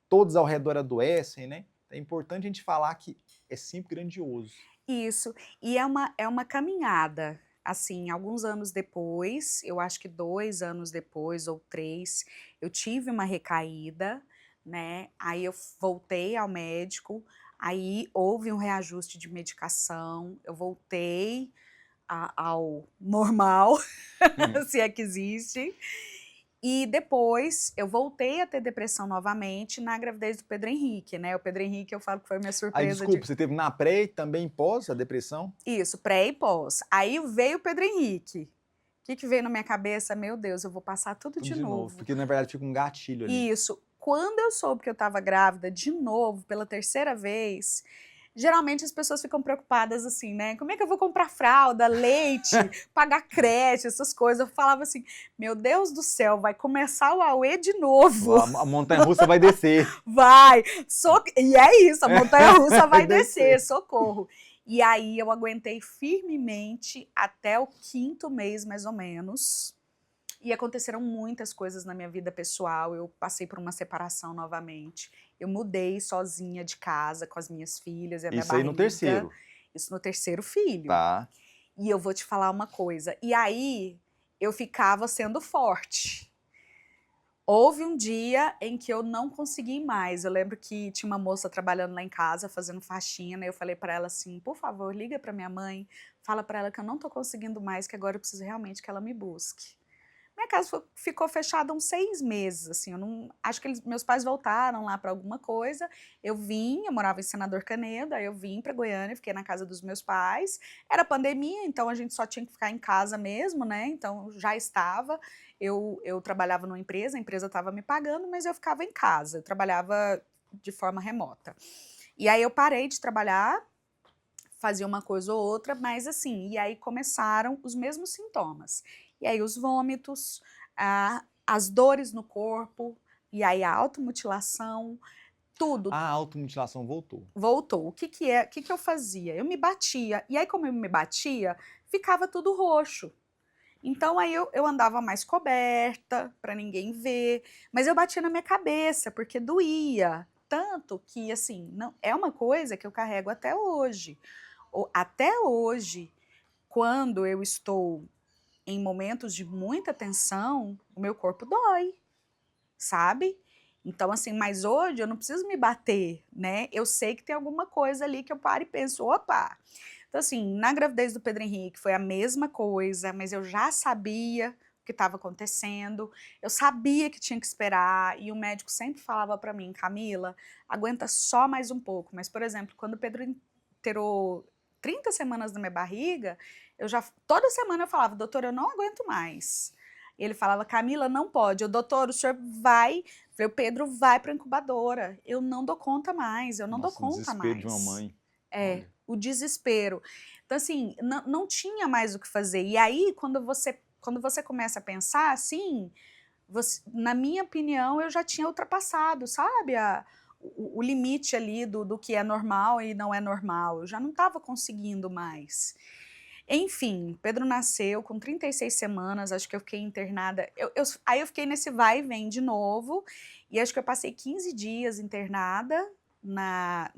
[SPEAKER 1] todos ao redor adoecem, né? É importante a gente falar que é sempre grandioso.
[SPEAKER 2] Isso. E é uma caminhada. Assim, alguns anos depois, eu acho que 2 anos depois ou 3, eu tive uma recaída, né? Aí eu voltei ao médico, aí houve um reajuste de medicação, eu voltei ao normal, se é que existe. E depois eu voltei a ter depressão novamente na gravidez do Pedro Henrique, né? O Pedro Henrique eu falo que foi minha surpresa.
[SPEAKER 1] Aí, desculpa, você teve na pré e também pós a depressão?
[SPEAKER 2] Isso, pré e pós. Aí veio o Pedro Henrique. O que veio na minha cabeça? Meu Deus, eu vou passar tudo de novo.
[SPEAKER 1] Porque na verdade fica um gatilho ali.
[SPEAKER 2] Isso. Quando eu soube que eu estava grávida de novo, pela terceira vez, geralmente as pessoas ficam preocupadas assim, né? Como é que eu vou comprar fralda, leite, pagar creche, essas coisas? Eu falava assim, meu Deus do céu, vai começar o auê de novo.
[SPEAKER 1] A montanha-russa vai descer.
[SPEAKER 2] Vai! E é isso, a montanha-russa vai descer, socorro. E aí eu aguentei firmemente até o 5º mês, mais ou menos. E aconteceram muitas coisas na minha vida pessoal. Eu passei por uma separação novamente. Eu mudei sozinha de casa com as minhas filhas e a minha
[SPEAKER 1] barriga. Isso aí no terceiro?
[SPEAKER 2] Isso no terceiro filho.
[SPEAKER 1] Tá.
[SPEAKER 2] E eu vou te falar uma coisa. E aí eu ficava sendo forte. Houve um dia em que eu não consegui mais. Eu lembro que tinha uma moça trabalhando lá em casa, fazendo faxina, e eu falei para ela assim, por favor, liga para minha mãe, fala para ela que eu não tô conseguindo mais, que agora eu preciso realmente que ela me busque. Minha casa ficou fechada uns 6 meses, assim, eu não, acho que meus pais voltaram lá para alguma coisa, eu morava em Senador Canedo, aí eu vim para Goiânia, fiquei na casa dos meus pais, era pandemia, então a gente só tinha que ficar em casa mesmo, né, então já estava, eu trabalhava numa empresa, a empresa estava me pagando, mas eu ficava em casa, eu trabalhava de forma remota. E aí eu parei de trabalhar, fazia uma coisa ou outra, mas assim, e aí começaram os mesmos sintomas. E aí os vômitos, as dores no corpo, e aí a automutilação, tudo.
[SPEAKER 1] A automutilação voltou.
[SPEAKER 2] Voltou. O que eu fazia? Eu me batia. E aí, como eu me batia, ficava tudo roxo. Então aí eu andava mais coberta, para ninguém ver, mas eu batia na minha cabeça, porque doía. Tanto que, assim, não, é uma coisa que eu carrego até hoje. Até hoje, quando eu estou em momentos de muita tensão, o meu corpo dói, sabe? Então, assim, mas hoje eu não preciso me bater, né? Eu sei que tem alguma coisa ali que eu paro e penso, opa! Então, assim, na gravidez do Pedro Henrique foi a mesma coisa, mas eu já sabia o que estava acontecendo, eu sabia que tinha que esperar, e o médico sempre falava para mim, Camila, aguenta só mais um pouco. Mas, por exemplo, quando o Pedro enterou 30 semanas na minha barriga, toda semana eu falava, doutor, eu não aguento mais. E ele falava, Camila, não pode. Eu, doutor, o senhor vai, o Pedro vai para a incubadora. Eu não dou conta mais, eu não dou conta mais.
[SPEAKER 1] O desespero de uma mãe.
[SPEAKER 2] É, o desespero. Então, assim, não tinha mais o que fazer. E aí, quando você começa a pensar assim, na minha opinião, eu já tinha ultrapassado, sabe? o limite ali do que é normal e não é normal. Eu já não estava conseguindo mais. Enfim, Pedro nasceu com 36 semanas, acho que eu fiquei internada. Aí eu fiquei nesse vai e vem de novo, e acho que eu passei 15 dias internada na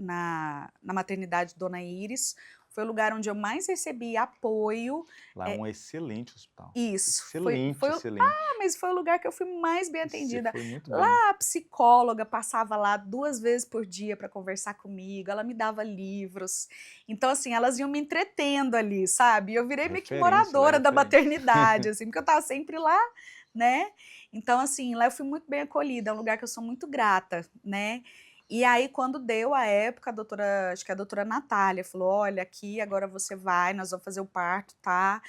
[SPEAKER 2] maternidade Dona Iris. Foi o lugar onde eu mais recebi apoio.
[SPEAKER 1] Lá é um excelente hospital.
[SPEAKER 2] Isso.
[SPEAKER 1] Excelente,
[SPEAKER 2] foi
[SPEAKER 1] excelente.
[SPEAKER 2] mas foi o lugar que eu fui mais bem
[SPEAKER 1] Você
[SPEAKER 2] atendida.
[SPEAKER 1] foi muito bem.
[SPEAKER 2] Lá a psicóloga passava lá 2 vezes por dia para conversar comigo, ela me dava livros. Então, assim, elas iam me entretendo ali, sabe? E eu virei meio que
[SPEAKER 1] Referência,
[SPEAKER 2] moradora
[SPEAKER 1] ela é
[SPEAKER 2] da
[SPEAKER 1] referência.
[SPEAKER 2] maternidade, assim, porque eu estava sempre lá, né? Então, assim, lá eu fui muito bem acolhida, é um lugar que eu sou muito grata, né? E aí, quando deu a época, acho que a doutora Natália falou: olha, aqui agora você vai, nós vamos fazer o parto, tá?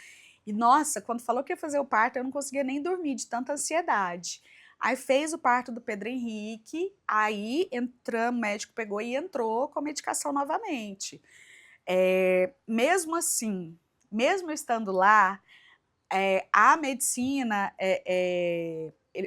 [SPEAKER 2] E nossa, quando falou que ia fazer o parto, eu não conseguia nem dormir de tanta ansiedade. Aí fez o parto do Pedro Henrique, aí o médico pegou e entrou com a medicação novamente. Mesmo assim, mesmo eu estando lá, a medicina,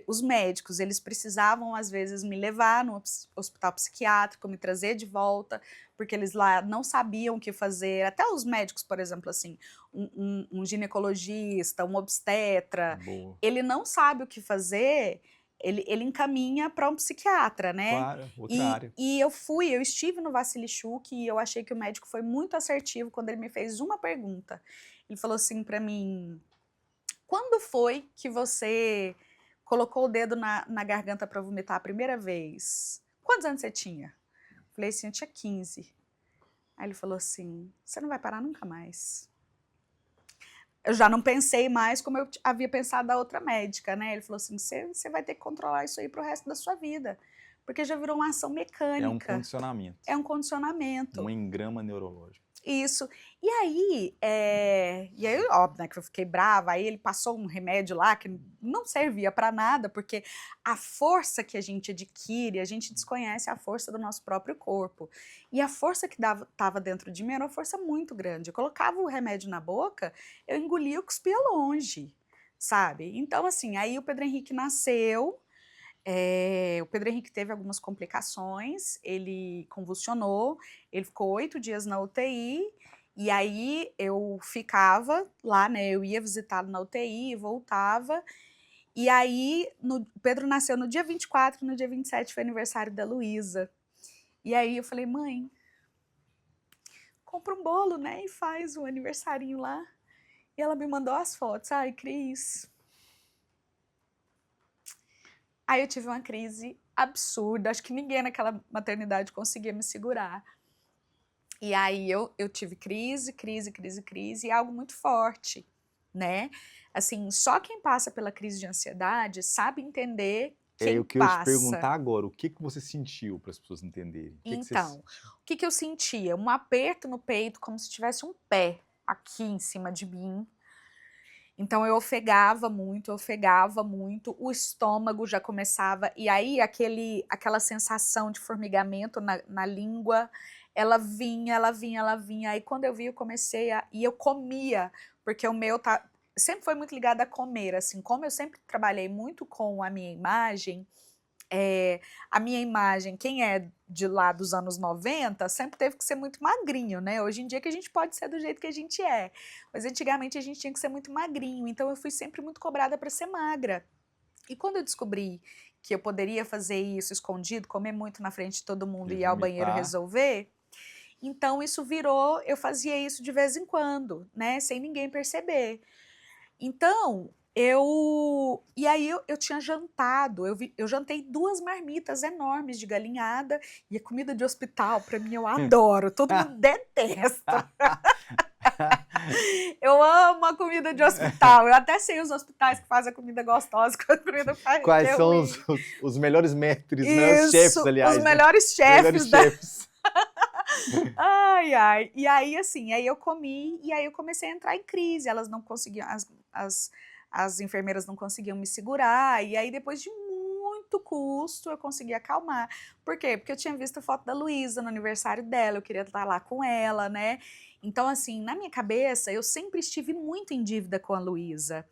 [SPEAKER 2] os médicos, eles precisavam às vezes me levar no hospital psiquiátrico, me trazer de volta, porque eles lá não sabiam o que fazer. Até os médicos, por exemplo, assim, um ginecologista, um obstetra,
[SPEAKER 1] Boa.
[SPEAKER 2] ele não sabe o que fazer, ele encaminha para um psiquiatra, né?
[SPEAKER 1] Claro, outra área.
[SPEAKER 2] E eu estive no Vassilichuk e eu achei que o médico foi muito assertivo quando ele me fez uma pergunta. Ele falou assim para mim: quando foi que você colocou o dedo na garganta para vomitar a primeira vez? Quantos anos você tinha? Falei assim, eu tinha 15. Aí ele falou assim, você não vai parar nunca mais. Eu já não pensei mais como eu havia pensado da outra médica, né? Ele falou assim, você vai ter que controlar isso aí pro resto da sua vida, porque já virou uma ação mecânica.
[SPEAKER 1] É um condicionamento.
[SPEAKER 2] É um condicionamento.
[SPEAKER 1] Um engrama neurológico.
[SPEAKER 2] Isso. E aí, óbvio, né, que eu fiquei brava, aí ele passou um remédio lá que não servia para nada, porque a força que a gente adquire, a gente desconhece a força do nosso próprio corpo. E a força que estava dentro de mim era uma força muito grande. Eu colocava o remédio na boca, eu engolia e cuspia longe, sabe? Então, assim, aí o Pedro Henrique nasceu. O Pedro Henrique teve algumas complicações, ele convulsionou, ele ficou 8 dias na UTI, e aí eu ficava lá, né, eu ia visitá-lo na UTI, voltava, e aí o Pedro nasceu no dia 24, no dia 27 foi aniversário da Luísa. E aí eu falei, mãe, compra um bolo, né, e faz um aniversarinho lá. E ela me mandou as fotos, ai, Cris. Aí eu tive uma crise absurda, acho que ninguém naquela maternidade conseguia me segurar. E aí eu tive crise, e é algo muito forte, né? Assim, só quem passa pela crise de ansiedade sabe entender quem
[SPEAKER 1] o que eu ia te
[SPEAKER 2] passa.
[SPEAKER 1] perguntar agora, o que você sentiu para as pessoas entenderem?
[SPEAKER 2] Então, o que eu sentia? Um aperto no peito, como se tivesse um pé aqui em cima de mim. Então eu ofegava muito, o estômago já começava, e aí aquela sensação de formigamento na língua, ela vinha, aí quando eu vi eu comecei e eu comia, porque o meu sempre foi muito ligado a comer, assim, como eu sempre trabalhei muito com a minha imagem, quem é de lá dos anos 90, sempre teve que ser muito magrinho, né? Hoje em dia que a gente pode ser do jeito que a gente é, mas antigamente a gente tinha que ser muito magrinho, então eu fui sempre muito cobrada para ser magra. E quando eu descobri que eu poderia fazer isso escondido, comer muito na frente de todo mundo e ir ao banheiro resolver, então isso virou, eu fazia isso de vez em quando, né? Sem ninguém perceber. Então, e aí eu tinha jantado, eu jantei 2 marmitas enormes de galinhada, e a comida de hospital, para mim, eu adoro, todo mundo detesta. Eu amo a comida de hospital, eu até sei os hospitais que fazem a comida gostosa, quando a comida faz.
[SPEAKER 1] Quais são os melhores mestres, né? Os chefes, aliás.
[SPEAKER 2] Os melhores chefes.
[SPEAKER 1] Chefes.
[SPEAKER 2] Ai, ai. E aí, assim, aí eu comi, e aí eu comecei a entrar em crise, elas não conseguiam, as enfermeiras não conseguiam me segurar, e aí depois de muito custo eu consegui acalmar. Por quê? Porque eu tinha visto a foto da Luísa no aniversário dela, eu queria estar lá com ela, né? Então, assim, na minha cabeça, eu sempre estive muito em dívida com a Luísa.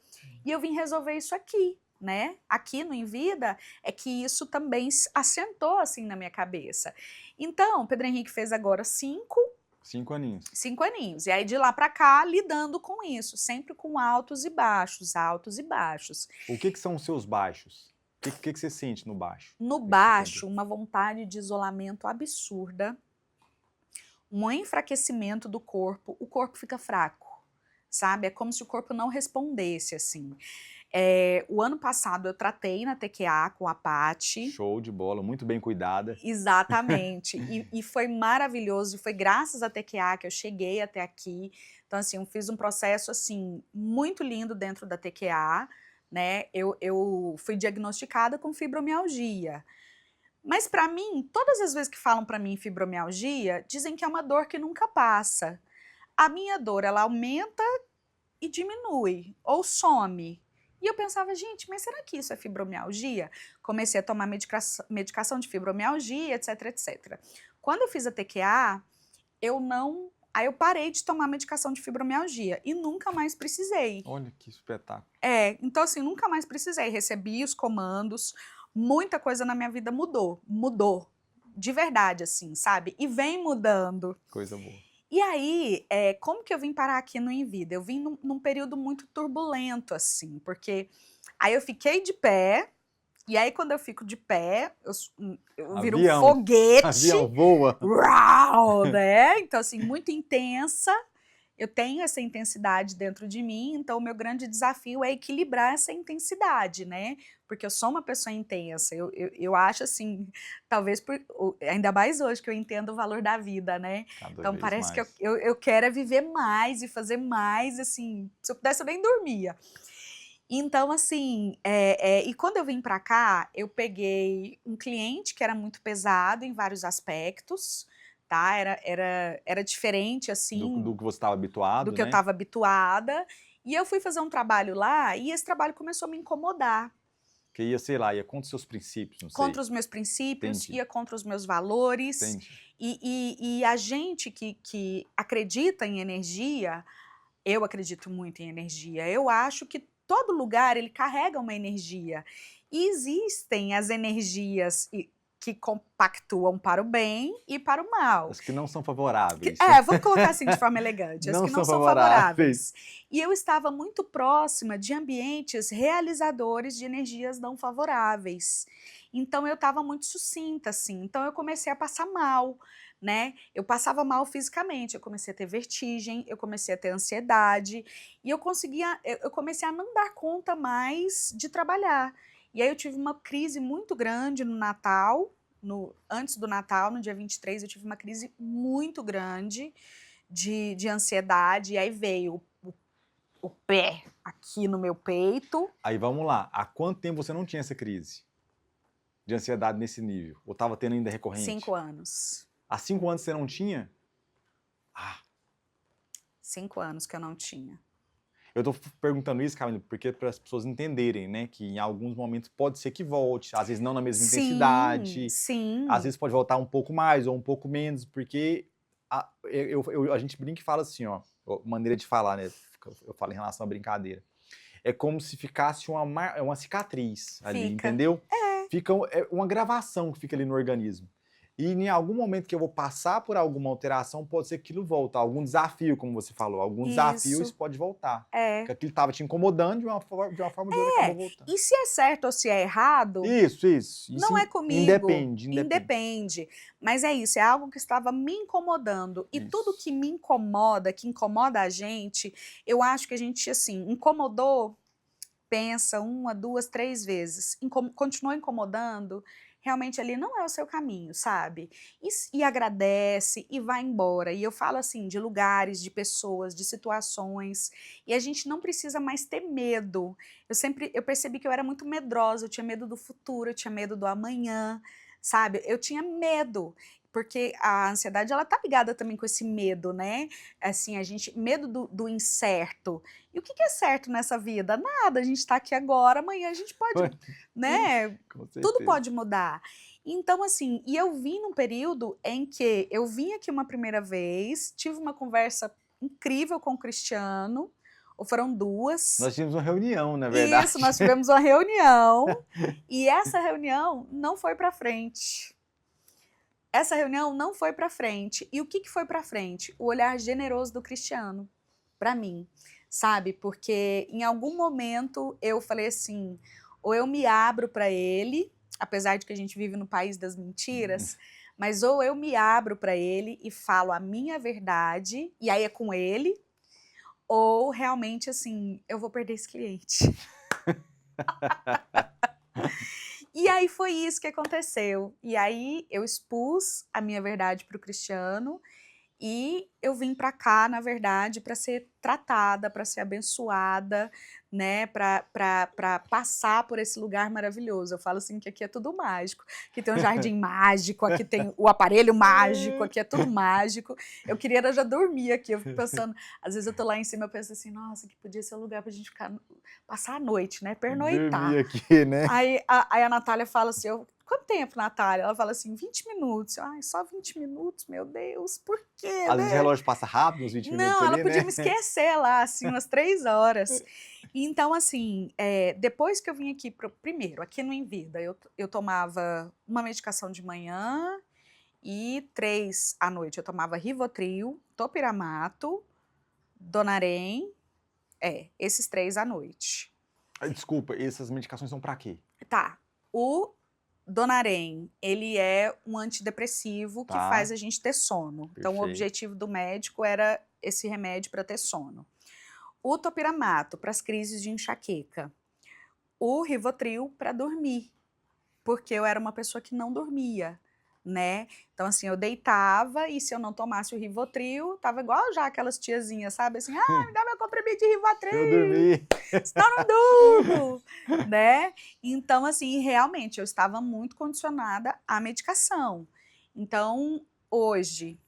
[SPEAKER 2] E eu vim resolver isso aqui, né, aqui no Envida, é que isso também assentou assim na minha cabeça. Então, Pedro Henrique fez agora
[SPEAKER 1] 5 aninhos.
[SPEAKER 2] 5 aninhos. E aí de lá para cá, lidando com isso, sempre com altos e baixos, altos e baixos.
[SPEAKER 1] O que são os seus baixos? O que você sente no baixo?
[SPEAKER 2] No
[SPEAKER 1] Nesse
[SPEAKER 2] baixo,
[SPEAKER 1] tempo?
[SPEAKER 2] uma vontade de isolamento absurda, um enfraquecimento do corpo, o corpo fica fraco, sabe? É como se o corpo não respondesse, assim. O ano passado eu tratei na TQA com a Paty.
[SPEAKER 1] Show de bola, muito bem cuidada.
[SPEAKER 2] Exatamente, e foi maravilhoso, e foi graças à TQA que eu cheguei até aqui. Então, assim, eu fiz um processo, assim, muito lindo dentro da TQA, né? Eu fui diagnosticada com fibromialgia. Mas para mim, todas as vezes que falam para mim fibromialgia, dizem que é uma dor que nunca passa. A minha dor, ela aumenta e diminui, ou some. E eu pensava, gente, mas será que isso é fibromialgia? Comecei a tomar medicação de fibromialgia, etc, etc. Quando eu fiz a TQA, aí eu parei de tomar medicação de fibromialgia e nunca mais precisei.
[SPEAKER 1] Olha que espetáculo.
[SPEAKER 2] Então assim, nunca mais precisei, recebi os comandos, muita coisa na minha vida mudou, de verdade, assim, sabe? E vem mudando.
[SPEAKER 1] Coisa boa.
[SPEAKER 2] E aí, como que eu vim parar aqui no Envida? Eu vim num período muito turbulento, assim, porque aí eu fiquei de pé, e aí quando eu fico de pé, eu viro um foguete.
[SPEAKER 1] Avião voa.
[SPEAKER 2] Uau, né? Então, assim, muito intensa. Eu tenho essa intensidade dentro de mim, então o meu grande desafio é equilibrar essa intensidade, né? Porque eu sou uma pessoa intensa, eu acho assim, talvez, ainda mais hoje que eu entendo o valor da vida, né? Então parece que eu quero é viver mais e fazer mais, assim, se eu pudesse eu nem dormia. Então, assim, e quando eu vim para cá, eu peguei um cliente que era muito pesado em vários aspectos, tá? Era diferente, assim,
[SPEAKER 1] do que você estava habituado,
[SPEAKER 2] do que
[SPEAKER 1] né?
[SPEAKER 2] eu estava habituada. E eu fui fazer um trabalho lá e esse trabalho começou a me incomodar.
[SPEAKER 1] Que ia, sei lá, ia contra os seus princípios, não sei.
[SPEAKER 2] Contra os meus princípios,
[SPEAKER 1] Entendi.
[SPEAKER 2] ia contra os meus valores.
[SPEAKER 1] Entendi.
[SPEAKER 2] E a gente que acredita em energia, eu acredito muito em energia, eu acho que todo lugar ele carrega uma energia. E existem as energias que compactuam para o bem e para o mal.
[SPEAKER 1] As que não são favoráveis.
[SPEAKER 2] Vamos colocar assim de forma elegante, as que não são favoráveis. E eu estava muito próxima de ambientes realizadores de energias não favoráveis. Então eu estava muito sucinta, assim. Então eu comecei a passar mal, né? Eu passava mal fisicamente, eu comecei a ter vertigem, eu comecei a ter ansiedade, e eu comecei a não dar conta mais de trabalhar. E aí eu tive uma crise muito grande no Natal, antes do Natal, no dia 23, eu tive uma crise muito grande de ansiedade, e aí veio o pé aqui no meu peito.
[SPEAKER 1] Aí vamos lá, há quanto tempo você não tinha essa crise de ansiedade nesse nível? Ou estava tendo ainda recorrente?
[SPEAKER 2] 5 anos.
[SPEAKER 1] Há 5 anos você não tinha?
[SPEAKER 2] 5 anos que eu não tinha.
[SPEAKER 1] Eu tô perguntando isso, Camila, porque para as pessoas entenderem, né, que em alguns momentos pode ser que volte, às vezes não na mesma intensidade,
[SPEAKER 2] Sim.
[SPEAKER 1] Às vezes pode voltar um pouco mais ou um pouco menos, porque a gente brinca e fala assim, ó, maneira de falar, né, eu falo em relação à brincadeira, é como se ficasse uma cicatriz ali, entendeu? Fica uma gravação que fica ali no organismo. E em algum momento que eu vou passar por alguma alteração, pode ser que aquilo volta. Algum desafio, como você falou. Algum desafio, isso pode voltar. Porque aquilo estava te incomodando de uma forma ou de outra, acabou voltando.
[SPEAKER 2] E se é certo ou se é errado...
[SPEAKER 1] Isso.
[SPEAKER 2] Não é comigo.
[SPEAKER 1] Independe.
[SPEAKER 2] Mas é isso, é algo que estava me incomodando. E tudo que me incomoda, que incomoda a gente, eu acho que a gente, assim, incomodou, pensa 1, 2, 3 vezes. Continua incomodando... realmente ali não é o seu caminho, sabe? E agradece e vai embora. E eu falo assim, de lugares, de pessoas, de situações, e a gente não precisa mais ter medo. Eu percebi que eu era muito medrosa, eu tinha medo do futuro, eu tinha medo do amanhã, sabe? Eu tinha medo. Porque a ansiedade, ela tá ligada também com esse medo, né? Assim, medo do incerto. E o que é certo nessa vida? Nada, a gente tá aqui agora, amanhã a gente pode, né? Tudo pode mudar. Então, assim, e eu vim num período em que eu vim aqui uma primeira vez, tive uma conversa incrível com o Cristiano, ou foram 2.
[SPEAKER 1] Nós tínhamos uma reunião, na verdade.
[SPEAKER 2] Isso, nós tivemos uma reunião e essa reunião não foi para frente. Essa reunião não foi para frente. E o que foi para frente? O olhar generoso do Cristiano, para mim, sabe? Porque em algum momento eu falei assim, ou eu me abro para ele, apesar de que a gente vive no país das mentiras, mas ou eu me abro para ele e falo a minha verdade, e aí é com ele, ou realmente assim, eu vou perder esse cliente. E aí foi isso que aconteceu. E aí eu expus a minha verdade para o Cristiano e eu vim para cá, na verdade, para ser tratada, para ser abençoada, né, para passar por esse lugar maravilhoso. Eu falo assim que aqui é tudo mágico, aqui tem um jardim mágico, aqui tem o aparelho mágico, aqui é tudo mágico. Eu queria já dormir aqui, eu fico pensando, às vezes eu tô lá em cima, eu penso assim, nossa, que podia ser um lugar pra gente ficar, passar a noite, né, pernoitar.
[SPEAKER 1] Dormir aqui, né?
[SPEAKER 2] Aí a Natália fala assim, quanto tempo, Natália? Ela fala assim, 20 minutos. Ai, só 20 minutos? Meu Deus, por quê,
[SPEAKER 1] Às vezes o
[SPEAKER 2] né?
[SPEAKER 1] relógio passa rápido, uns 20 minutos
[SPEAKER 2] Não, ela
[SPEAKER 1] ali,
[SPEAKER 2] podia
[SPEAKER 1] né?
[SPEAKER 2] me esquecer lá, assim, umas 3 horas. Então, assim, depois que eu vim aqui, primeiro, aqui no Envida, eu tomava uma medicação de manhã e 3 à noite. Eu tomava Rivotril, Topiramato, Donarém, esses 3 à noite.
[SPEAKER 1] Desculpa, essas medicações são pra quê?
[SPEAKER 2] Tá, o Donarém, ele é um antidepressivo que
[SPEAKER 1] Tá.
[SPEAKER 2] faz a gente ter sono. Então, o
[SPEAKER 1] Perfeito.
[SPEAKER 2] objetivo do médico era esse remédio para ter sono. O Topiramato, para as crises de enxaqueca. O Rivotril, para dormir, porque eu era uma pessoa que não dormia, né? Então, assim, eu deitava e se eu não tomasse o Rivotril, tava igual já aquelas tiazinhas, sabe? Assim, me dá meu comprimido de Rivotril.
[SPEAKER 1] Eu dormi.
[SPEAKER 2] Senão eu não durmo, né? Então, assim, realmente, eu estava muito condicionada à medicação. Então, hoje,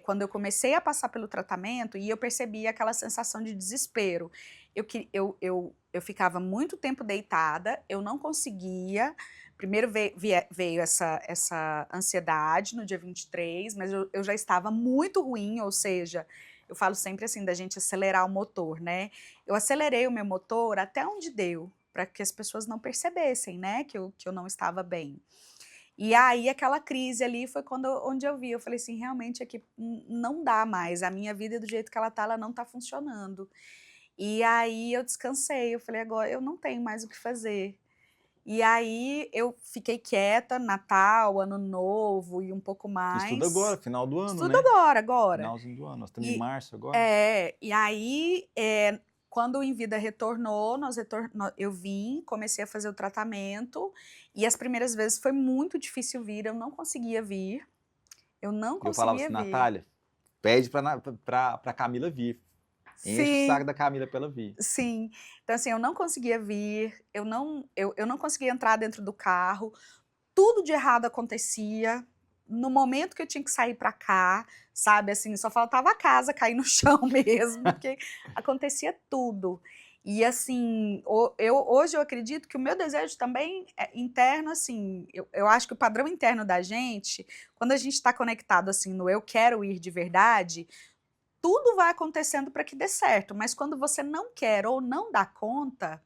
[SPEAKER 2] quando eu comecei a passar pelo tratamento e eu percebi aquela sensação de desespero, eu ficava muito tempo deitada, eu não conseguia. Primeiro veio essa ansiedade no dia 23, mas eu já estava muito ruim, ou seja, eu falo sempre assim, da gente acelerar o motor, né? Eu acelerei o meu motor até onde deu, para que as pessoas não percebessem, né, que eu não estava bem. E aí aquela crise ali foi onde eu vi, eu falei assim, realmente aqui não dá mais, a minha vida do jeito que ela tá, ela não tá funcionando. E aí eu descansei, eu falei, agora eu não tenho mais o que fazer. E aí eu fiquei quieta, Natal, Ano Novo e um pouco mais.
[SPEAKER 1] Estuda agora, final do ano,
[SPEAKER 2] Estudo
[SPEAKER 1] né?
[SPEAKER 2] agora.
[SPEAKER 1] Finalzinho do ano, nós estamos em março agora.
[SPEAKER 2] E aí, quando o Envida retornou, eu vim, comecei a fazer o tratamento, e as primeiras vezes foi muito difícil vir, eu não conseguia vir, eu não conseguia vir.
[SPEAKER 1] Eu falava assim, Natália, pede pra Camila vir. Enche o saco da Camila pra ela vir.
[SPEAKER 2] Sim, então assim, eu não conseguia vir, eu não conseguia entrar dentro do carro, tudo de errado acontecia, no momento que eu tinha que sair para cá, sabe, assim, só faltava a casa cair no chão mesmo, porque acontecia tudo. E assim, hoje eu acredito que o meu desejo também é interno, assim, eu acho que o padrão interno da gente, quando a gente está conectado assim no eu quero ir de verdade, tudo vai acontecendo para que dê certo, mas quando você não quer ou não dá conta,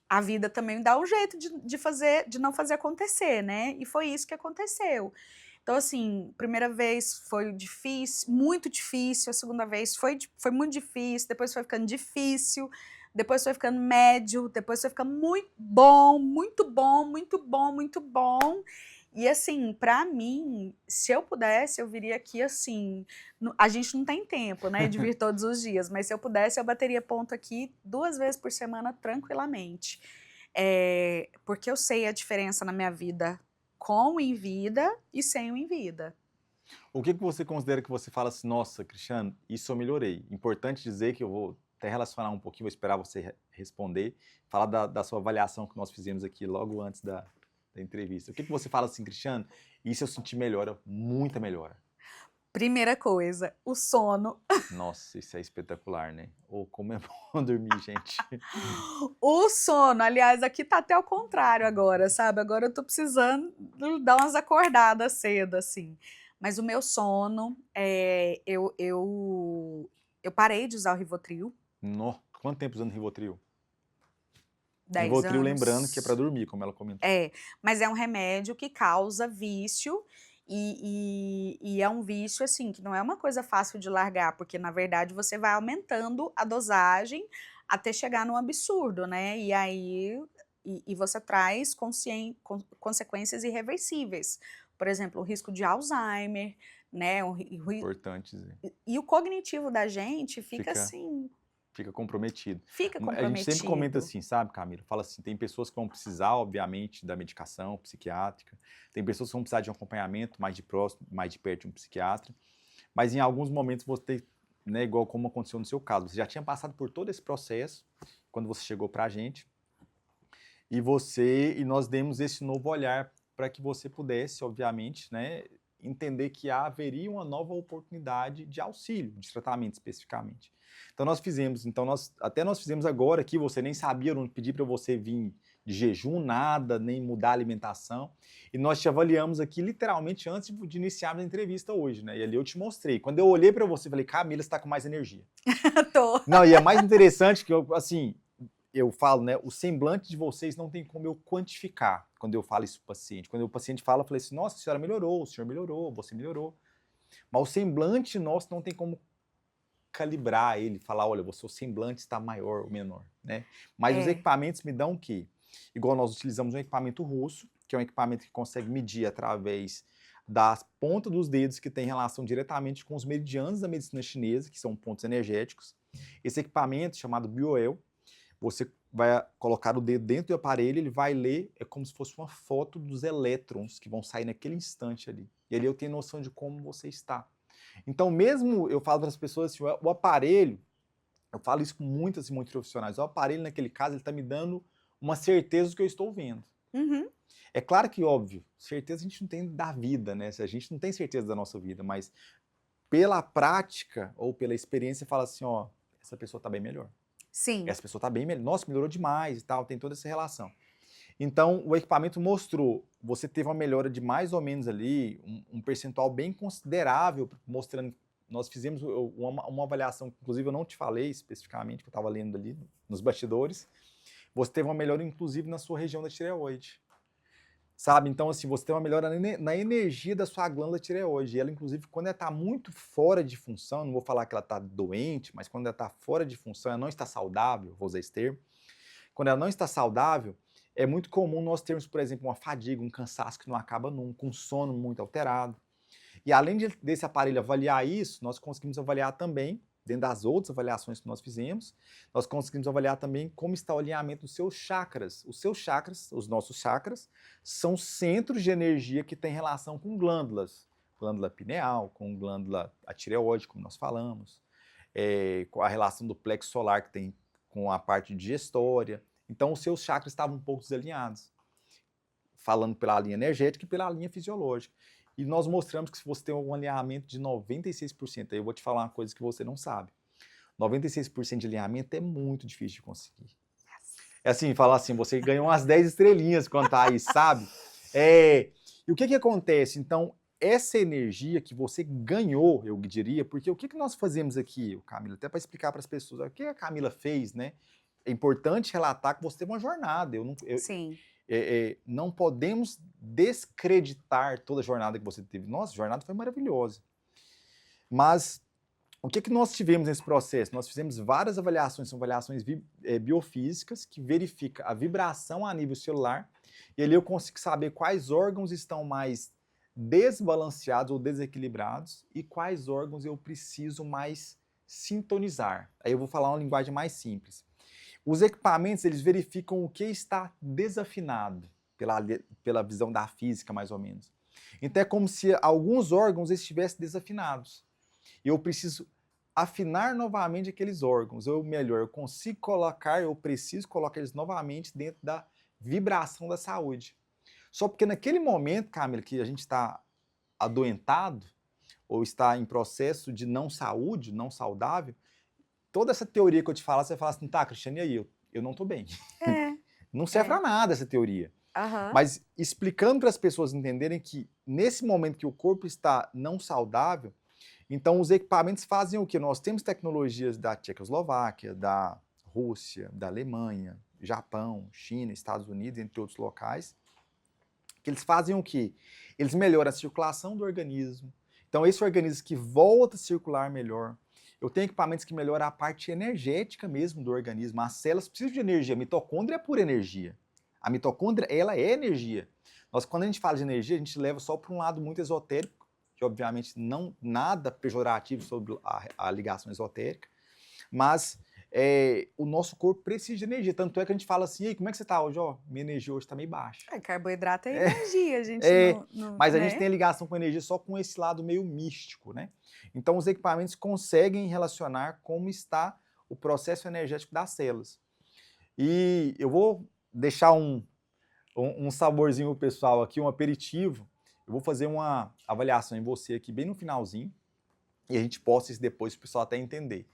[SPEAKER 2] a vida também dá um jeito de não fazer acontecer, né? E foi isso que aconteceu. Então, assim, primeira vez foi difícil, muito difícil, a segunda vez foi muito difícil, depois foi ficando difícil, depois foi ficando médio, depois foi ficando muito bom, muito bom, muito bom, muito bom. E assim, para mim, se eu pudesse, eu viria aqui assim, a gente não tem tempo, né, de vir todos os dias, mas se eu pudesse, eu bateria ponto aqui 2 vezes por semana tranquilamente. Porque eu sei a diferença na minha vida com o Envida e sem o Envida.
[SPEAKER 1] O que você considera que você fala assim, nossa, Cristiano, isso eu melhorei? Importante dizer que eu vou até relacionar um pouquinho, vou esperar você responder, falar da sua avaliação que nós fizemos aqui logo antes da entrevista. O que você fala assim, Cristiano, isso eu senti melhora, muita melhora?
[SPEAKER 2] Primeira coisa, o sono.
[SPEAKER 1] Nossa, isso é espetacular, né? Ou como é bom dormir, gente.
[SPEAKER 2] O sono, aliás, aqui tá até ao contrário agora, sabe? Agora eu tô precisando dar umas acordadas cedo, assim. Mas o meu sono, eu parei de usar o Rivotril,
[SPEAKER 1] Quanto tempo usando Rivotril?
[SPEAKER 2] 10
[SPEAKER 1] Rivotril,
[SPEAKER 2] anos.
[SPEAKER 1] lembrando que é para dormir, como ela comentou.
[SPEAKER 2] Mas é um remédio que causa vício e é um vício, assim, que não é uma coisa fácil de largar, porque na verdade você vai aumentando a dosagem até chegar num absurdo, né, e aí você traz consequências irreversíveis. Por exemplo, o risco de Alzheimer, né,
[SPEAKER 1] Importante dizer.
[SPEAKER 2] e o cognitivo da gente fica
[SPEAKER 1] Fica
[SPEAKER 2] assim,
[SPEAKER 1] fica comprometido.
[SPEAKER 2] fica
[SPEAKER 1] A gente sempre comenta
[SPEAKER 2] comprometido.
[SPEAKER 1] assim, sabe, Camila? Fala assim, tem pessoas que vão precisar, obviamente, da medicação psiquiátrica, tem pessoas que vão precisar de um acompanhamento mais de próximo, mais de perto de um psiquiatra, mas em alguns momentos você, né, igual como aconteceu no seu caso, você já tinha passado por todo esse processo quando você chegou pra gente, e nós demos esse novo olhar para que você pudesse, obviamente, né, entender que haveria uma nova oportunidade de auxílio, de tratamento especificamente. Então nós fizemos agora que você nem sabia, eu não pedi para você vir de jejum, nada, nem mudar a alimentação, e nós te avaliamos aqui literalmente antes de iniciarmos a entrevista hoje, né? E ali eu te mostrei. Quando eu olhei para você, falei, Camila, você está com mais energia.
[SPEAKER 2] Tô.
[SPEAKER 1] Não, e é mais interessante que eu falo, né, o semblante de vocês não tem como eu quantificar quando eu falo isso para o paciente. Quando o paciente fala, eu falei assim, nossa, a senhora melhorou, o senhor melhorou, você melhorou. Mas o semblante nosso não tem como calibrar ele, falar, olha, o seu semblante está maior ou menor, né? Mas os equipamentos me dão o quê? Igual nós utilizamos um equipamento russo, que é um equipamento que consegue medir através das pontas dos dedos, que tem relação diretamente com os meridianos da medicina chinesa, que são pontos energéticos. Esse equipamento, chamado Bioel, você vai colocar o dedo dentro do aparelho, ele vai ler, é como se fosse uma foto dos elétrons que vão sair naquele instante ali. E ali eu tenho noção de como você está. Então, mesmo eu falo para as pessoas assim, o aparelho, eu falo isso com muitos profissionais, o aparelho, naquele caso, ele está me dando uma certeza do que eu estou vendo.
[SPEAKER 2] Uhum.
[SPEAKER 1] É claro que, óbvio, certeza a gente não tem da vida, né? A gente não tem certeza da nossa vida, mas pela prática ou pela experiência, fala assim, ó, essa pessoa está bem melhor.
[SPEAKER 2] Sim.
[SPEAKER 1] Essa pessoa está bem melhor. Nossa, melhorou demais e tal, tem toda essa relação. Então, o equipamento mostrou, você teve uma melhora de mais ou menos ali, um percentual bem considerável, mostrando, nós fizemos uma avaliação, inclusive eu não te falei especificamente, que eu estava lendo ali nos bastidores, você teve uma melhora inclusive na sua região da tireoide. Sabe? Então, assim, você tem uma melhora na energia da sua glândula tireoide. E ela, inclusive, quando ela está muito fora de função, não vou falar que ela está doente, mas quando ela está fora de função, ela não está saudável, vou usar esse termo. Quando ela não está saudável, é muito comum nós termos, por exemplo, uma fadiga, um cansaço que não acaba nunca, um sono muito alterado. E além desse aparelho avaliar isso, nós conseguimos avaliar também, dentro das outras avaliações que nós fizemos, nós conseguimos avaliar também como está o alinhamento dos seus chakras. Os seus chakras, os nossos chakras, são centros de energia que têm relação com glândulas. Glândula pineal, com glândula tireoide, como nós falamos, com a relação do plexo solar que tem com a parte digestória. Então, os seus chakras estavam um pouco desalinhados, falando pela linha energética e pela linha fisiológica. E nós mostramos que se você tem um alinhamento de 96%, aí eu vou te falar uma coisa que você não sabe. 96% de alinhamento é muito difícil de conseguir. É assim, falar assim, você ganhou umas 10 estrelinhas quando tá aí, sabe? E o que acontece? Então, essa energia que você ganhou, eu diria, porque o que nós fazemos aqui, Camila, até para explicar para as pessoas, o que a Camila fez, né? É importante relatar que você teve uma jornada.
[SPEAKER 2] Sim.
[SPEAKER 1] Não podemos descreditar toda a jornada que você teve. Nossa, a jornada foi maravilhosa. Mas o que nós tivemos nesse processo? Nós fizemos várias avaliações, são avaliações biofísicas, que verificam a vibração a nível celular, e ali eu consigo saber quais órgãos estão mais desbalanceados ou desequilibrados e quais órgãos eu preciso mais sintonizar. Aí eu vou falar uma linguagem mais simples. Os equipamentos, eles verificam o que está desafinado, pela visão da física, mais ou menos. Então é como se alguns órgãos estivessem desafinados. E eu preciso afinar novamente aqueles órgãos. Ou melhor, eu preciso colocar eles novamente dentro da vibração da saúde. Só porque naquele momento, Camila, que a gente está adoentado, ou está em processo de não saúde, não saudável, toda essa teoria que eu te falo, você fala assim, tá, Cristiane, e aí? Eu não estou bem. Não serve para nada essa teoria.
[SPEAKER 2] Uhum.
[SPEAKER 1] Mas explicando para as pessoas entenderem que nesse momento que o corpo está não saudável, Então, os equipamentos fazem o quê? Nós temos tecnologias da Tchecoslováquia, da Rússia, da Alemanha, Japão, China, Estados Unidos, entre outros locais, que eles fazem o quê? Eles melhoram a circulação do organismo. Então, esse organismo que volta a circular melhor. Eu tenho equipamentos que melhoram a parte energética mesmo do organismo. As células precisam de energia. A mitocôndria é pura energia. A mitocôndria, ela é energia. Quando a gente fala de energia, a gente leva só para um lado muito esotérico, que obviamente não nada pejorativo sobre a ligação esotérica, mas o nosso corpo precisa de energia. Tanto é que a gente fala assim, e aí, como é que você está hoje? Ó, minha energia hoje está meio baixa.
[SPEAKER 2] Carboidrato é energia, a gente não,
[SPEAKER 1] mas a
[SPEAKER 2] né?
[SPEAKER 1] gente tem ligação com energia só com esse lado meio místico, né? Então os equipamentos conseguem relacionar como está o processo energético das células. E eu vou deixar um saborzinho pro pessoal aqui, um aperitivo. Eu vou fazer uma avaliação em você aqui bem no finalzinho e a gente posta isso depois para o pessoal até entender.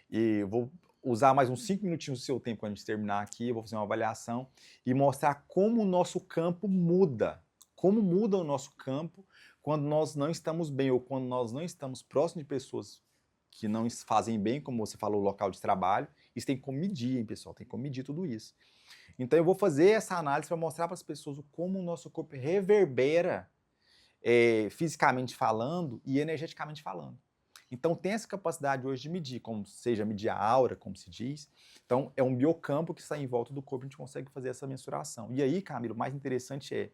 [SPEAKER 1] E eu vou usar mais uns 5 minutinhos do seu tempo quando a gente terminar aqui, eu vou fazer uma avaliação e mostrar como o nosso campo muda. Como muda o nosso campo quando nós não estamos bem ou quando nós não estamos próximos de pessoas que não fazem bem, como você falou, o local de trabalho. Isso tem como medir, hein, pessoal? Tem como medir tudo isso. Então eu vou fazer essa análise para mostrar para as pessoas como o nosso corpo reverbera fisicamente falando e energeticamente falando. Então tem essa capacidade hoje de medir, como seja medir a aura, como se diz. Então é um biocampo que está em volta do corpo, a gente consegue fazer essa mensuração. E aí, Camilo, o mais interessante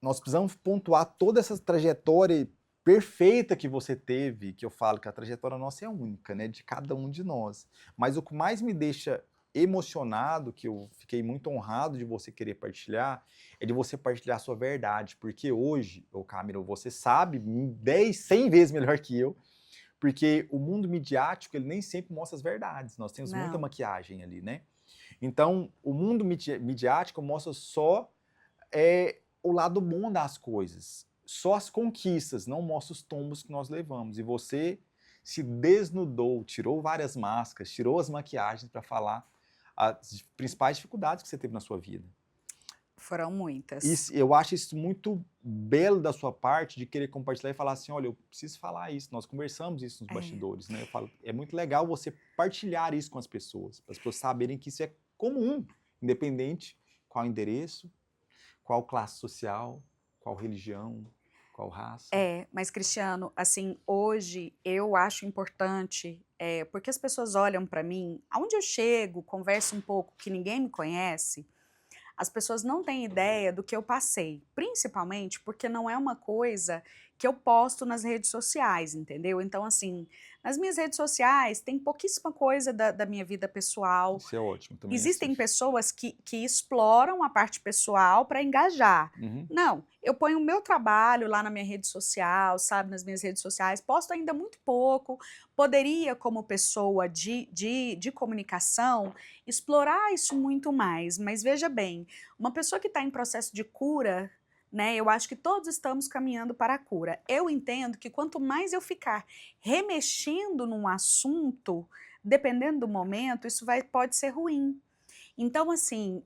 [SPEAKER 1] nós precisamos pontuar toda essa trajetória perfeita que você teve, que eu falo que a trajetória nossa é única, né, de cada um de nós. Mas o que mais me deixa emocionado, que eu fiquei muito honrado de você querer partilhar, é de você partilhar a sua verdade, porque hoje, Camilo, você sabe 10, 100 vezes melhor que eu, porque o mundo midiático, ele nem sempre mostra as verdades, nós temos muita maquiagem ali, né? Então, o mundo midiático mostra só o lado bom das coisas, só as conquistas, não mostra os tombos que nós levamos, e você se desnudou, tirou várias máscaras, tirou as maquiagens para falar as principais dificuldades que você teve na sua vida.
[SPEAKER 2] Foram muitas.
[SPEAKER 1] Isso, eu acho isso muito belo da sua parte, de querer compartilhar e falar assim, olha, eu preciso falar isso, nós conversamos isso nos bastidores, né? Eu falo, é muito legal você partilhar isso com as pessoas, para as pessoas saberem que isso é comum, independente qual endereço, qual classe social, qual religião, qual raça.
[SPEAKER 2] Mas Cristiano, assim, hoje eu acho importante, porque as pessoas olham para mim, aonde eu chego, converso um pouco, que ninguém me conhece, as pessoas não têm ideia do que eu passei, principalmente porque não é uma coisa que eu posto nas redes sociais, entendeu? Então, assim, nas minhas redes sociais tem pouquíssima coisa da minha vida pessoal.
[SPEAKER 1] Isso é ótimo também.
[SPEAKER 2] Existem pessoas que exploram a parte pessoal para engajar.
[SPEAKER 1] Uhum.
[SPEAKER 2] Não, eu ponho o meu trabalho lá na minha rede social, sabe, nas minhas redes sociais, posto ainda muito pouco, poderia, como pessoa de comunicação, explorar isso muito mais, mas veja bem, uma pessoa que está em processo de cura, né, eu acho que todos estamos caminhando para a cura. Eu entendo que quanto mais eu ficar remexendo num assunto, dependendo do momento, isso pode ser ruim. Então, assim,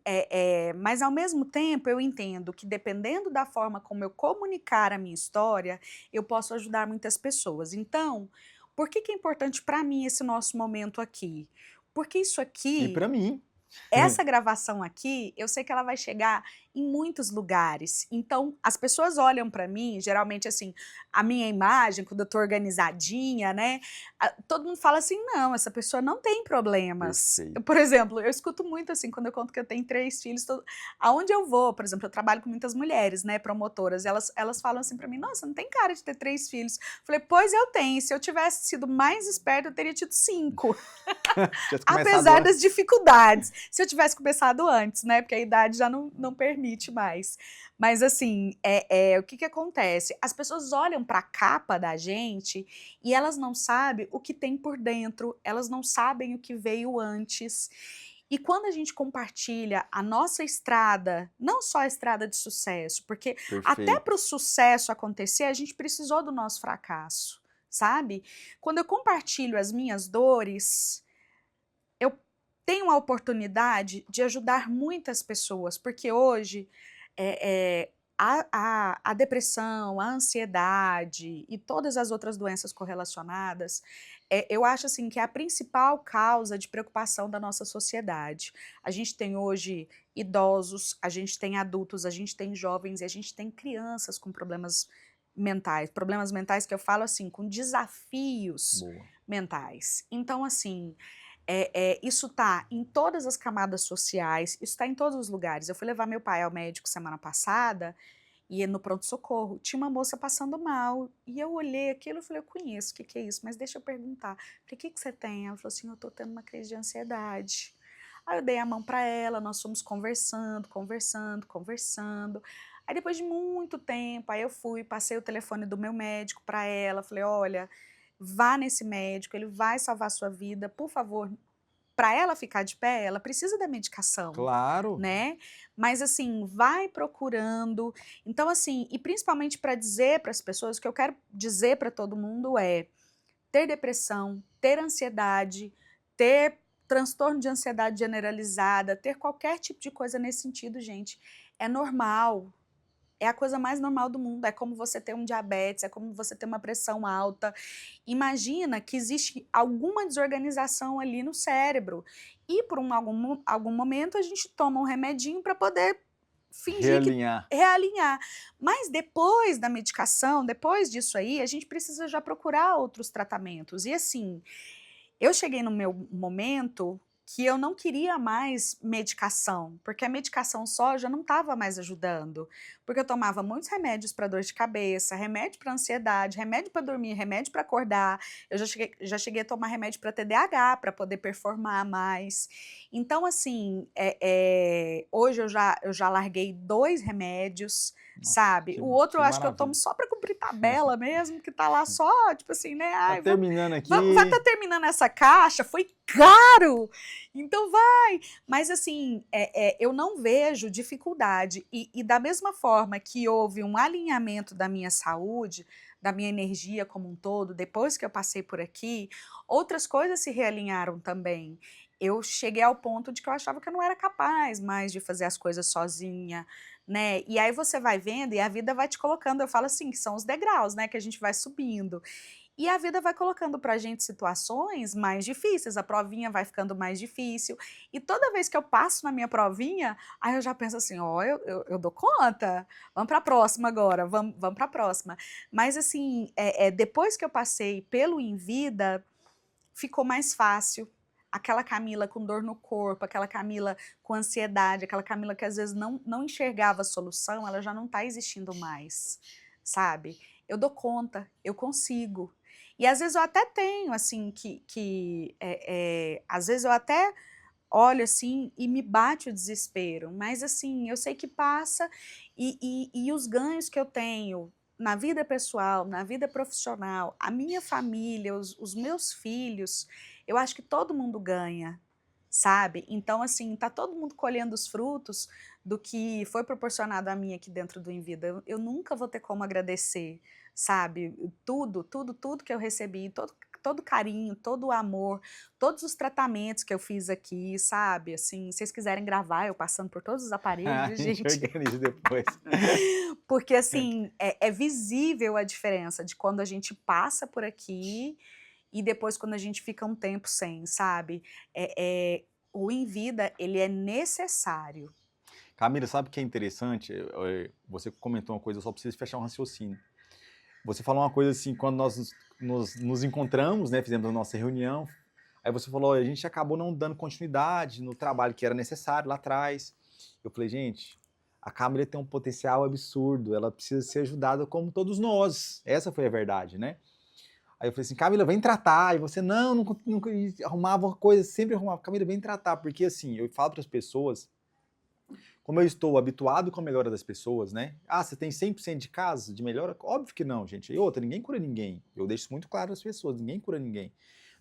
[SPEAKER 2] mas ao mesmo tempo eu entendo que dependendo da forma como eu comunicar a minha história, eu posso ajudar muitas pessoas. Então, por que é importante para mim esse nosso momento aqui? Porque isso aqui...
[SPEAKER 1] E para mim.
[SPEAKER 2] Essa gravação aqui, eu sei que ela vai chegar em muitos lugares. Então, as pessoas olham para mim, geralmente assim, a minha imagem, quando eu tô organizadinha, né? Todo mundo fala assim, não, essa pessoa não tem problemas. Por exemplo, eu escuto muito assim, quando eu conto que eu tenho 3 filhos, aonde eu vou, por exemplo, eu trabalho com muitas mulheres, né, promotoras, elas falam assim para mim, nossa, não tem cara de ter 3 filhos. Falei, pois eu tenho, se eu tivesse sido mais esperta, eu teria tido 5. Apesar das dificuldades. Se eu tivesse começado antes, né? Porque a idade já não permite mais. Mas assim, o que acontece? As pessoas olham para a capa da gente e elas não sabem o que tem por dentro, elas não sabem o que veio antes. E quando a gente compartilha a nossa estrada, não só a estrada de sucesso, porque até para o sucesso acontecer, a gente precisou do nosso fracasso, sabe? Quando eu compartilho as minhas dores, eu tenho a oportunidade de ajudar muitas pessoas, porque hoje A depressão, a ansiedade e todas as outras doenças correlacionadas, eu acho assim que é a principal causa de preocupação da nossa sociedade. A gente tem hoje idosos, a gente tem adultos, a gente tem jovens e a gente tem crianças com problemas mentais que eu falo assim, com desafios
[SPEAKER 1] Boa.
[SPEAKER 2] mentais. Então assim, isso tá em todas as camadas sociais, isso está em todos os lugares. Eu fui levar meu pai ao médico semana passada e no pronto-socorro tinha uma moça passando mal. E eu olhei aquilo e falei, eu conheço, o que que é isso? Mas deixa eu perguntar. Falei, o que que você tem? Ela falou assim, eu tô tendo uma crise de ansiedade. Aí eu dei a mão para ela, nós fomos conversando, conversando, conversando. Aí depois de muito tempo, aí eu fui, passei o telefone do meu médico para ela, falei, olha, vá nesse médico, ele vai salvar a sua vida, por favor. Para ela ficar de pé, ela precisa da medicação,
[SPEAKER 1] Claro.
[SPEAKER 2] né? Mas assim, vai procurando. Então assim, e principalmente para dizer para as pessoas, o que eu quero dizer para todo mundo é: ter depressão, ter ansiedade, ter transtorno de ansiedade generalizada, ter qualquer tipo de coisa nesse sentido, gente, é normal. É a coisa mais normal do mundo, é como você ter um diabetes, é como você ter uma pressão alta. Imagina que existe alguma desorganização ali no cérebro e por algum momento a gente toma um remedinho para poder fingir que
[SPEAKER 1] Realinhar.
[SPEAKER 2] realinhar. Mas depois da medicação, depois disso aí, a gente precisa já procurar outros tratamentos. E assim, eu cheguei no meu momento que eu não queria mais medicação, porque a medicação só já não estava mais ajudando, porque eu tomava muitos remédios para dor de cabeça, remédio para ansiedade, remédio para dormir, remédio para acordar, eu já cheguei a tomar remédio para TDAH, para poder performar mais. Então, assim, hoje eu já larguei 2 remédios,
[SPEAKER 1] Nossa,
[SPEAKER 2] sabe? O outro
[SPEAKER 1] que
[SPEAKER 2] eu acho que eu tomo
[SPEAKER 1] maravilha.
[SPEAKER 2] só para cumprir tabela mesmo, que tá lá só, tipo assim, né?
[SPEAKER 1] Tá
[SPEAKER 2] Ai,
[SPEAKER 1] terminando
[SPEAKER 2] vai estar
[SPEAKER 1] aqui.
[SPEAKER 2] terminando essa caixa, foi caro, então vai. Mas assim, eu não vejo dificuldade. E da mesma forma que houve um alinhamento da minha saúde, da minha energia como um todo, depois que eu passei por aqui, outras coisas se realinharam também. Eu cheguei ao ponto de que eu achava que eu não era capaz mais de fazer as coisas sozinha, né? E aí você vai vendo e a vida vai te colocando. Eu falo assim, que são os degraus, né? Que a gente vai subindo. E a vida vai colocando pra gente situações mais difíceis, a provinha vai ficando mais difícil. E toda vez que eu passo na minha provinha, aí eu já penso assim: ó, eu dou conta, vamos pra próxima agora, vamos pra próxima. Mas assim, depois que eu passei pelo Envida, ficou mais fácil. Aquela Camila com dor no corpo, aquela Camila com ansiedade, aquela Camila que às vezes não enxergava a solução, ela já não está existindo mais, sabe? Eu dou conta, eu consigo. E às vezes eu até tenho, assim, às vezes eu até olho assim e me bate o desespero, mas assim, eu sei que passa e os ganhos que eu tenho na vida pessoal, na vida profissional, a minha família, os meus filhos, eu acho que todo mundo ganha, sabe? Então, assim, tá todo mundo colhendo os frutos do que foi proporcionado a mim aqui dentro do Envida. Eu nunca vou ter como agradecer, sabe? Tudo, tudo, tudo que eu recebi, todo carinho, todo o amor, todos os tratamentos que eu fiz aqui, sabe? Assim, se vocês quiserem gravar eu passando por todos os aparelhos,
[SPEAKER 1] A
[SPEAKER 2] viu,
[SPEAKER 1] gente
[SPEAKER 2] gente?
[SPEAKER 1] organiza depois.
[SPEAKER 2] Porque, assim, é visível a diferença de quando a gente passa por aqui e depois quando a gente fica um tempo sem, sabe? O Envida, ele é necessário.
[SPEAKER 1] Camila, sabe o que é interessante? Você comentou uma coisa, eu só preciso fechar um raciocínio. Você falou uma coisa assim, quando nós nos encontramos, né, fizemos a nossa reunião, aí você falou, a gente acabou não dando continuidade no trabalho que era necessário lá atrás. Eu falei, gente, a Camila tem um potencial absurdo, ela precisa ser ajudada como todos nós. Essa foi a verdade, né? Aí eu falei assim, Camila, vem tratar. E você, nunca arrumava uma coisa, sempre arrumava. Camila, vem tratar, porque assim, eu falo para as pessoas, como eu estou habituado com a melhora das pessoas, né? Ah, você tem 100% de casos de melhora? Óbvio que não, gente. E outra, ninguém cura ninguém. Eu deixo isso muito claro às pessoas, ninguém cura ninguém.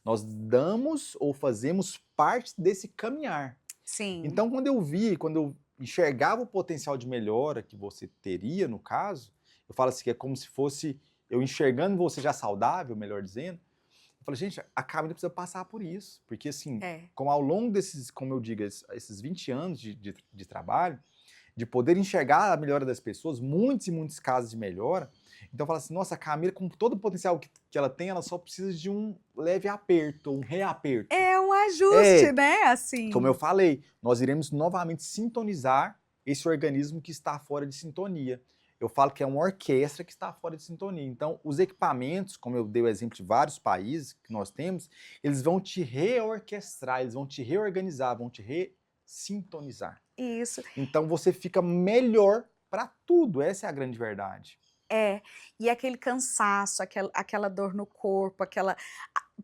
[SPEAKER 1] Nós damos ou fazemos parte desse caminhar.
[SPEAKER 2] Sim.
[SPEAKER 1] Então, quando eu enxergava o potencial de melhora que você teria, no caso, eu falo assim, que é como se fosse eu enxergando você já saudável, melhor dizendo, eu falei, gente, a Camila precisa passar por isso, porque assim, como ao longo desses, como eu digo, esses 20 anos de trabalho, de poder enxergar a melhora das pessoas, muitos e muitos casos de melhora. Então fala assim, nossa, a Camila, com todo o potencial que ela tem, ela só precisa de um leve aperto, um reaperto.
[SPEAKER 2] É um ajuste, né?
[SPEAKER 1] Como eu
[SPEAKER 2] Assim.
[SPEAKER 1] falei, nós iremos novamente sintonizar esse organismo que está fora de sintonia. Eu falo que é uma orquestra que está fora de sintonia. Então, os equipamentos, como eu dei o exemplo de vários países que nós temos, eles vão te reorquestrar, eles vão te reorganizar, vão te resintonizar.
[SPEAKER 2] Isso.
[SPEAKER 1] Então, você fica melhor para tudo. Essa é a grande verdade.
[SPEAKER 2] E aquele cansaço, aquela dor no corpo,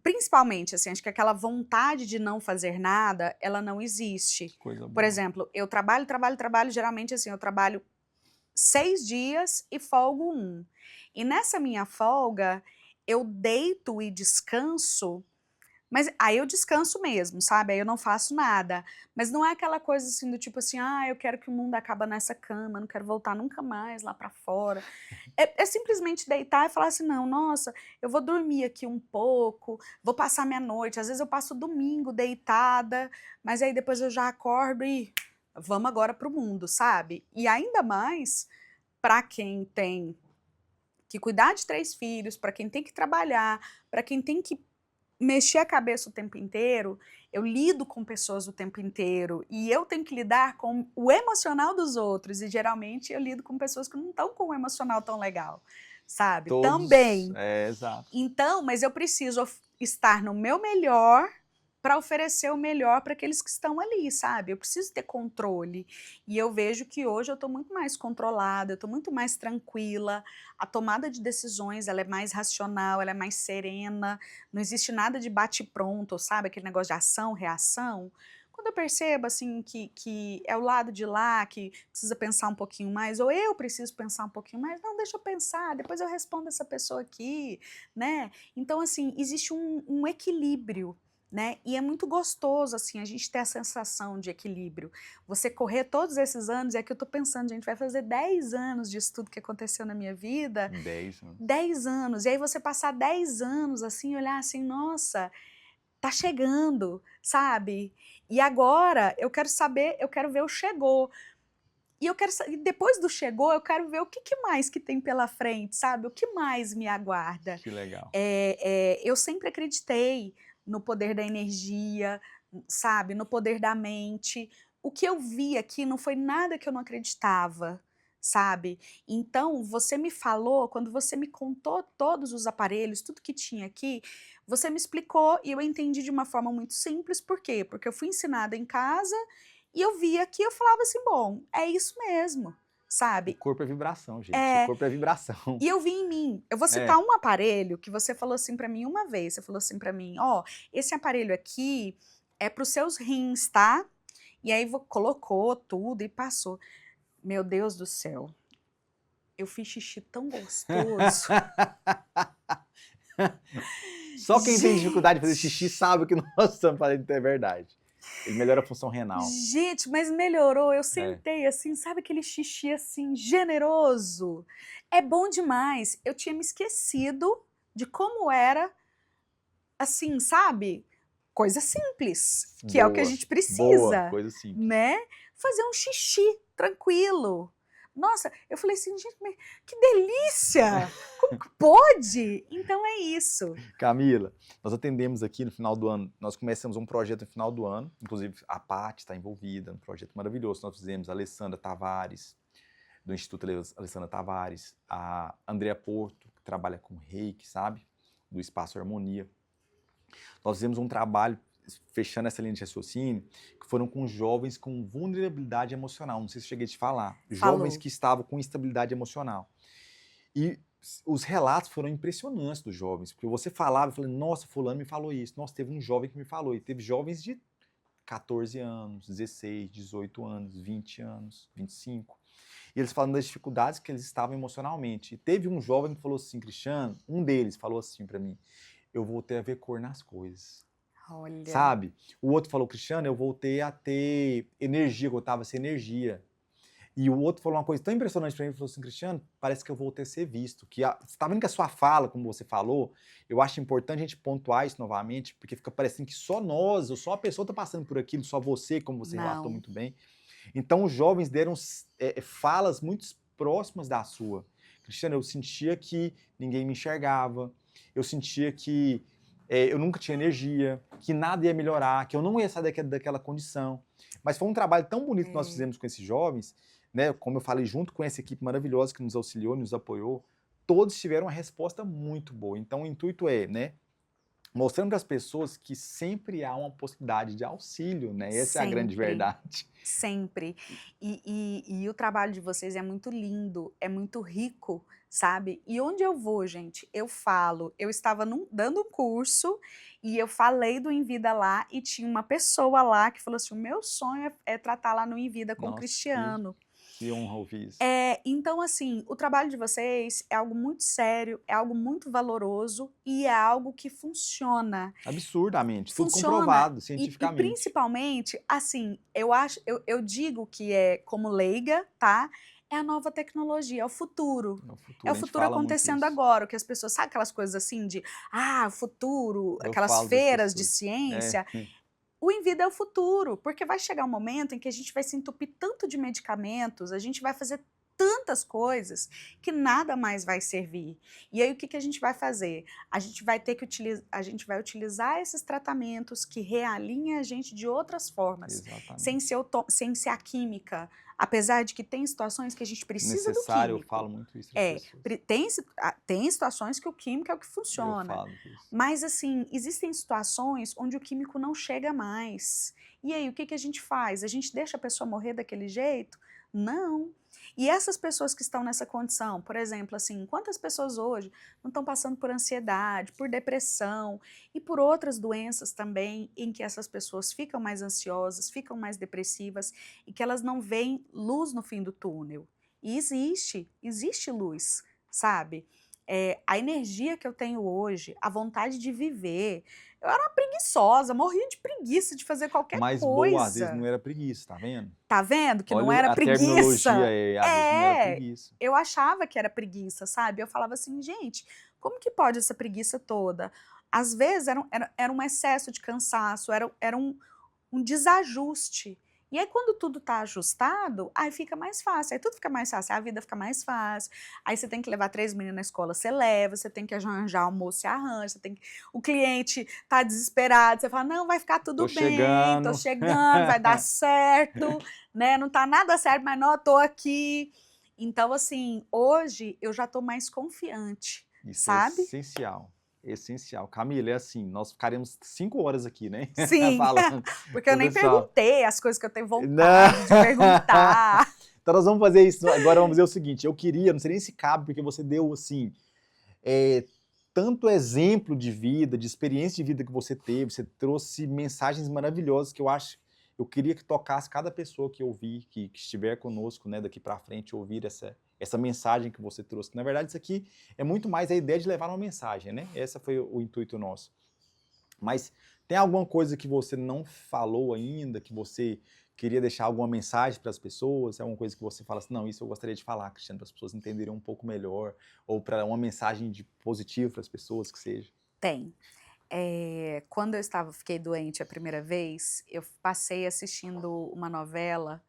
[SPEAKER 2] principalmente, assim, acho que aquela vontade de não fazer nada, ela não existe.
[SPEAKER 1] Que coisa boa.
[SPEAKER 2] Por exemplo, eu trabalho, geralmente assim, eu trabalho 6 dias e folgo 1. E nessa minha folga, eu deito e descanso, mas aí eu descanso mesmo, sabe? Aí eu não faço nada. Mas não é aquela coisa assim do tipo assim, eu quero que o mundo acabe nessa cama, não quero voltar nunca mais lá pra fora. É simplesmente deitar e falar assim, não, nossa, eu vou dormir aqui um pouco, vou passar minha noite. Às vezes eu passo o domingo deitada, mas aí depois eu já acordo e vamos agora pro mundo, sabe? E ainda mais para quem tem que cuidar de 3 filhos, para quem tem que trabalhar, para quem tem que mexer a cabeça o tempo inteiro, eu lido com pessoas o tempo inteiro e eu tenho que lidar com o emocional dos outros e geralmente eu lido com pessoas que não estão com um emocional tão legal, sabe?
[SPEAKER 1] Todos,
[SPEAKER 2] Também.
[SPEAKER 1] exato.
[SPEAKER 2] Então, mas eu preciso estar no meu melhor para oferecer o melhor para aqueles que estão ali, sabe? Eu preciso ter controle. E eu vejo que hoje eu estou muito mais controlada, eu estou muito mais tranquila, a tomada de decisões ela é mais racional, ela é mais serena, não existe nada de bate-pronto, sabe? Aquele negócio de ação, reação. Quando eu percebo, assim, que é o lado de lá que precisa pensar um pouquinho mais, ou eu preciso pensar um pouquinho mais, não, deixa eu pensar, depois eu respondo essa pessoa aqui, né? Então, assim, existe um equilíbrio, né? E é muito gostoso, assim, a gente ter a sensação de equilíbrio. Você correr todos esses anos, e aqui eu tô pensando, gente, vai fazer 10 anos disso tudo que aconteceu na minha vida.
[SPEAKER 1] 10 anos.
[SPEAKER 2] 10 anos. E aí você passar 10 anos, assim, olhar assim, nossa, tá chegando, sabe? E agora eu quero saber, eu quero ver o chegou. E eu quero e depois do chegou, eu quero ver o que mais que tem pela frente, sabe? O que mais me aguarda.
[SPEAKER 1] Que legal.
[SPEAKER 2] Eu sempre acreditei no poder da energia, sabe? No poder da mente. O que eu vi aqui não foi nada que eu não acreditava, sabe? Então, você me falou, quando você me contou todos os aparelhos, tudo que tinha aqui, você me explicou e eu entendi de uma forma muito simples. Por quê? Porque eu fui ensinada em casa e eu via aqui, eu falava assim, bom, é isso mesmo, sabe?
[SPEAKER 1] O corpo é vibração, gente. O corpo é vibração.
[SPEAKER 2] E eu vi em mim. Eu vou citar um aparelho que você falou assim pra mim uma vez. Você falou assim pra mim, esse aparelho aqui é pros seus rins, tá? E aí colocou tudo e passou. Meu Deus do céu. Eu fiz xixi tão gostoso.
[SPEAKER 1] Só quem tem dificuldade de fazer xixi sabe o que nós estamos falando é verdade. Ele melhora a função renal.
[SPEAKER 2] Gente, mas melhorou. Eu sentei assim, sabe aquele xixi assim, generoso? É bom demais. Eu tinha me esquecido de como era, assim, sabe? Coisa simples, que é o que a gente precisa.
[SPEAKER 1] Coisa simples.
[SPEAKER 2] Né? Fazer um xixi tranquilo. Nossa, eu falei assim, gente, mas que delícia! Como que pode? Então é isso.
[SPEAKER 1] Camila, nós atendemos aqui no final do ano, nós começamos um projeto no final do ano, inclusive a Paty está envolvida, um projeto maravilhoso. Nós fizemos a Alessandra Tavares, do Instituto Alessandra Tavares, a Andrea Porto, que trabalha com reiki, sabe? Do Espaço Harmonia. Nós fizemos um trabalho, fechando essa linha de raciocínio, que foram com jovens com vulnerabilidade emocional. Não sei se eu cheguei a te falar. Jovens que estavam com instabilidade emocional. E os relatos foram impressionantes dos jovens, porque você falava, eu falei, nossa, fulano me falou isso. Nossa, teve um jovem que me falou. E teve jovens de 14 anos, 16, 18 anos, 20 anos, 25. E eles falando das dificuldades que eles estavam emocionalmente. E teve um jovem que falou assim, Cristiano, um deles falou assim pra mim, eu voltei a ver cor nas coisas.
[SPEAKER 2] Olha.
[SPEAKER 1] Sabe? O outro falou, Cristiano, eu voltei a ter energia, eu estava sem energia. E o outro falou uma coisa tão impressionante pra mim, ele falou assim, Cristiano, parece que eu voltei a ser visto. Você tá vendo que a sua fala, como você falou, eu acho importante a gente pontuar isso novamente, porque fica parecendo que só nós, ou só a pessoa tá passando por aquilo, só você, como você relatou muito bem. Então, os jovens deram falas muito próximas da sua. Cristiano, eu sentia que ninguém me enxergava, eu sentia que eu nunca tinha energia, que nada ia melhorar, que eu não ia sair daquela condição. Mas foi um trabalho tão bonito que nós fizemos com esses jovens, né? Como eu falei, junto com essa equipe maravilhosa que nos auxiliou, nos apoiou, todos tiveram uma resposta muito boa. Então, o intuito é, né? Mostrando para as pessoas que sempre há uma possibilidade de auxílio, né? Essa é a grande verdade.
[SPEAKER 2] Sempre. E o trabalho de vocês é muito lindo, é muito rico, sabe? E onde eu vou, gente, eu falo. Eu estava dando um curso e eu falei do Envida lá e tinha uma pessoa lá que falou assim: o meu sonho é tratar lá no Envida com o
[SPEAKER 1] Nossa,
[SPEAKER 2] Cristiano.
[SPEAKER 1] que honra ouvir isso.
[SPEAKER 2] Então, assim, o trabalho de vocês é algo muito sério, é algo muito valoroso e é algo que funciona.
[SPEAKER 1] Absurdamente, tudo
[SPEAKER 2] Funciona.
[SPEAKER 1] comprovado
[SPEAKER 2] E
[SPEAKER 1] cientificamente.
[SPEAKER 2] principalmente, assim, eu digo que como leiga, tá? É a nova tecnologia, é o futuro. É o futuro acontecendo agora, o que as pessoas, sabe aquelas coisas assim de, o futuro, aquelas feiras de ciência? O Envida é o futuro, porque vai chegar um momento em que a gente vai se entupir tanto de medicamentos, a gente vai fazer tantas coisas que nada mais vai servir. E aí o que a gente vai fazer? A gente vai ter que utilizar esses tratamentos que realinhem a gente de outras formas, sem ser a química. Apesar de que tem situações que a gente precisa do químico.
[SPEAKER 1] Eu falo muito isso para as pessoas.
[SPEAKER 2] Tem situações que o químico é o que funciona.
[SPEAKER 1] Eu falo isso.
[SPEAKER 2] Mas, assim, existem situações onde o químico não chega mais. E aí, o que a gente faz? A gente deixa a pessoa morrer daquele jeito? Não. E essas pessoas que estão nessa condição, por exemplo, assim, quantas pessoas hoje não estão passando por ansiedade, por depressão e por outras doenças também, em que essas pessoas ficam mais ansiosas, ficam mais depressivas e que elas não veem luz no fim do túnel. E existe luz, sabe? A energia que eu tenho hoje, a vontade de viver. Eu era uma preguiçosa, morria de preguiça de fazer qualquer coisa.
[SPEAKER 1] Mas boa, às vezes não era preguiça, tá vendo?
[SPEAKER 2] Tá vendo que
[SPEAKER 1] Olha,
[SPEAKER 2] não era
[SPEAKER 1] a
[SPEAKER 2] preguiça?
[SPEAKER 1] terminologia às vezes não era preguiça.
[SPEAKER 2] Eu achava que era preguiça, sabe? Eu falava assim, gente, como que pode essa preguiça toda? Às vezes era um excesso de cansaço, era um desajuste. E aí, quando tudo tá ajustado, aí fica mais fácil. Aí tudo fica mais fácil, a vida fica mais fácil. Aí você tem que levar 3 meninas na escola, você leva. Você tem que arranjar almoço, você arranja. O cliente tá desesperado, você fala, não, vai ficar tudo bem, tô chegando, vai dar certo, né? Não tá nada certo, mas não, eu tô aqui. Então, assim, hoje eu já tô mais confiante,
[SPEAKER 1] Isso
[SPEAKER 2] sabe?
[SPEAKER 1] É essencial. Essencial. Camila, é assim, nós ficaremos 5 horas aqui, né?
[SPEAKER 2] Sim,
[SPEAKER 1] falando.
[SPEAKER 2] porque eu nem perguntei as coisas que eu tenho vontade de perguntar.
[SPEAKER 1] Então nós vamos fazer isso. Agora vamos dizer o seguinte, eu queria, não sei nem se cabe, porque você deu, assim, tanto exemplo de vida, de experiência de vida que você teve, você trouxe mensagens maravilhosas que eu queria que tocasse cada pessoa que ouvir, que estiver conosco, né, daqui para frente, ouvir essa mensagem que você trouxe. Na verdade, isso aqui é muito mais a ideia de levar uma mensagem, né? Esse foi o intuito nosso. Mas tem alguma coisa que você não falou ainda, que você queria deixar alguma mensagem para as pessoas? É alguma coisa que você fala assim, não, isso eu gostaria de falar, Cristiano, para as pessoas entenderem um pouco melhor, ou para uma mensagem positiva para as pessoas, que seja?
[SPEAKER 2] Tem. Quando eu fiquei doente a primeira vez, eu passei assistindo uma novela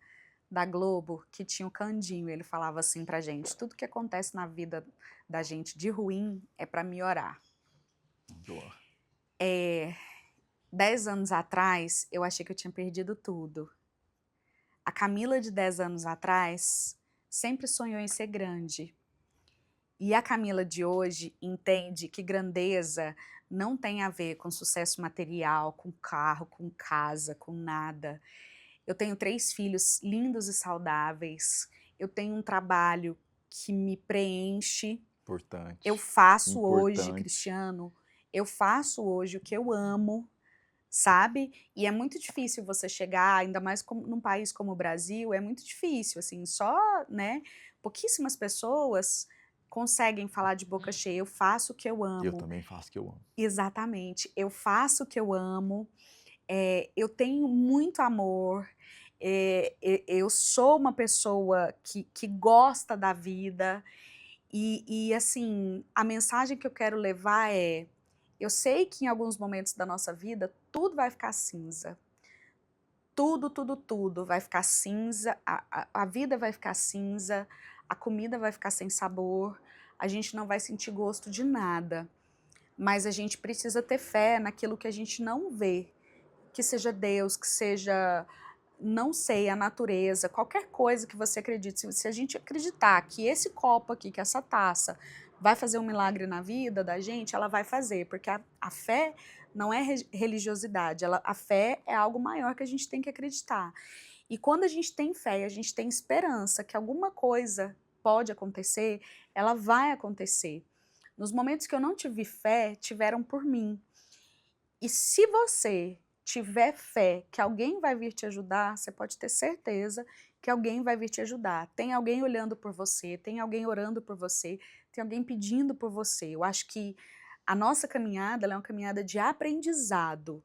[SPEAKER 2] da Globo que tinha o Candinho. Ele falava assim pra gente, tudo que acontece na vida da gente de ruim é para melhorar.
[SPEAKER 1] Boa.
[SPEAKER 2] 10 anos atrás, eu achei que eu tinha perdido tudo. A Camila de 10 anos atrás sempre sonhou em ser grande. E a Camila de hoje entende que grandeza não tem a ver com sucesso material, com carro, com casa, com nada. Eu tenho 3 filhos lindos e saudáveis. Eu tenho um trabalho que me preenche.
[SPEAKER 1] Importante.
[SPEAKER 2] Eu faço hoje, Cristiano, eu faço hoje o que eu amo, sabe? E é muito difícil você chegar, ainda mais num país como o Brasil, é muito difícil, assim, né? Pouquíssimas pessoas conseguem falar de boca cheia, eu faço o que eu amo.
[SPEAKER 1] Eu também faço o que eu amo.
[SPEAKER 2] Exatamente, eu faço o que eu amo, eu tenho muito amor, eu sou uma pessoa que gosta da vida e, assim, a mensagem que eu quero levar eu sei que em alguns momentos da nossa vida tudo vai ficar cinza, tudo vai ficar cinza, a vida vai ficar cinza, a comida vai ficar sem sabor, a gente não vai sentir gosto de nada. Mas a gente precisa ter fé naquilo que a gente não vê, que seja Deus, que seja, não sei, a natureza, qualquer coisa que você acredite. Se a gente acreditar que esse copo aqui, que essa taça, vai fazer um milagre na vida da gente, ela vai fazer, porque a fé não é religiosidade, a fé é algo maior que a gente tem que acreditar. E quando a gente tem fé e a gente tem esperança que alguma coisa pode acontecer, ela vai acontecer. Nos momentos que eu não tive fé, tiveram por mim. E se você tiver fé que alguém vai vir te ajudar, você pode ter certeza que alguém vai vir te ajudar. Tem alguém olhando por você, tem alguém orando por você, tem alguém pedindo por você. Eu acho que a nossa caminhada ela é uma caminhada de aprendizado.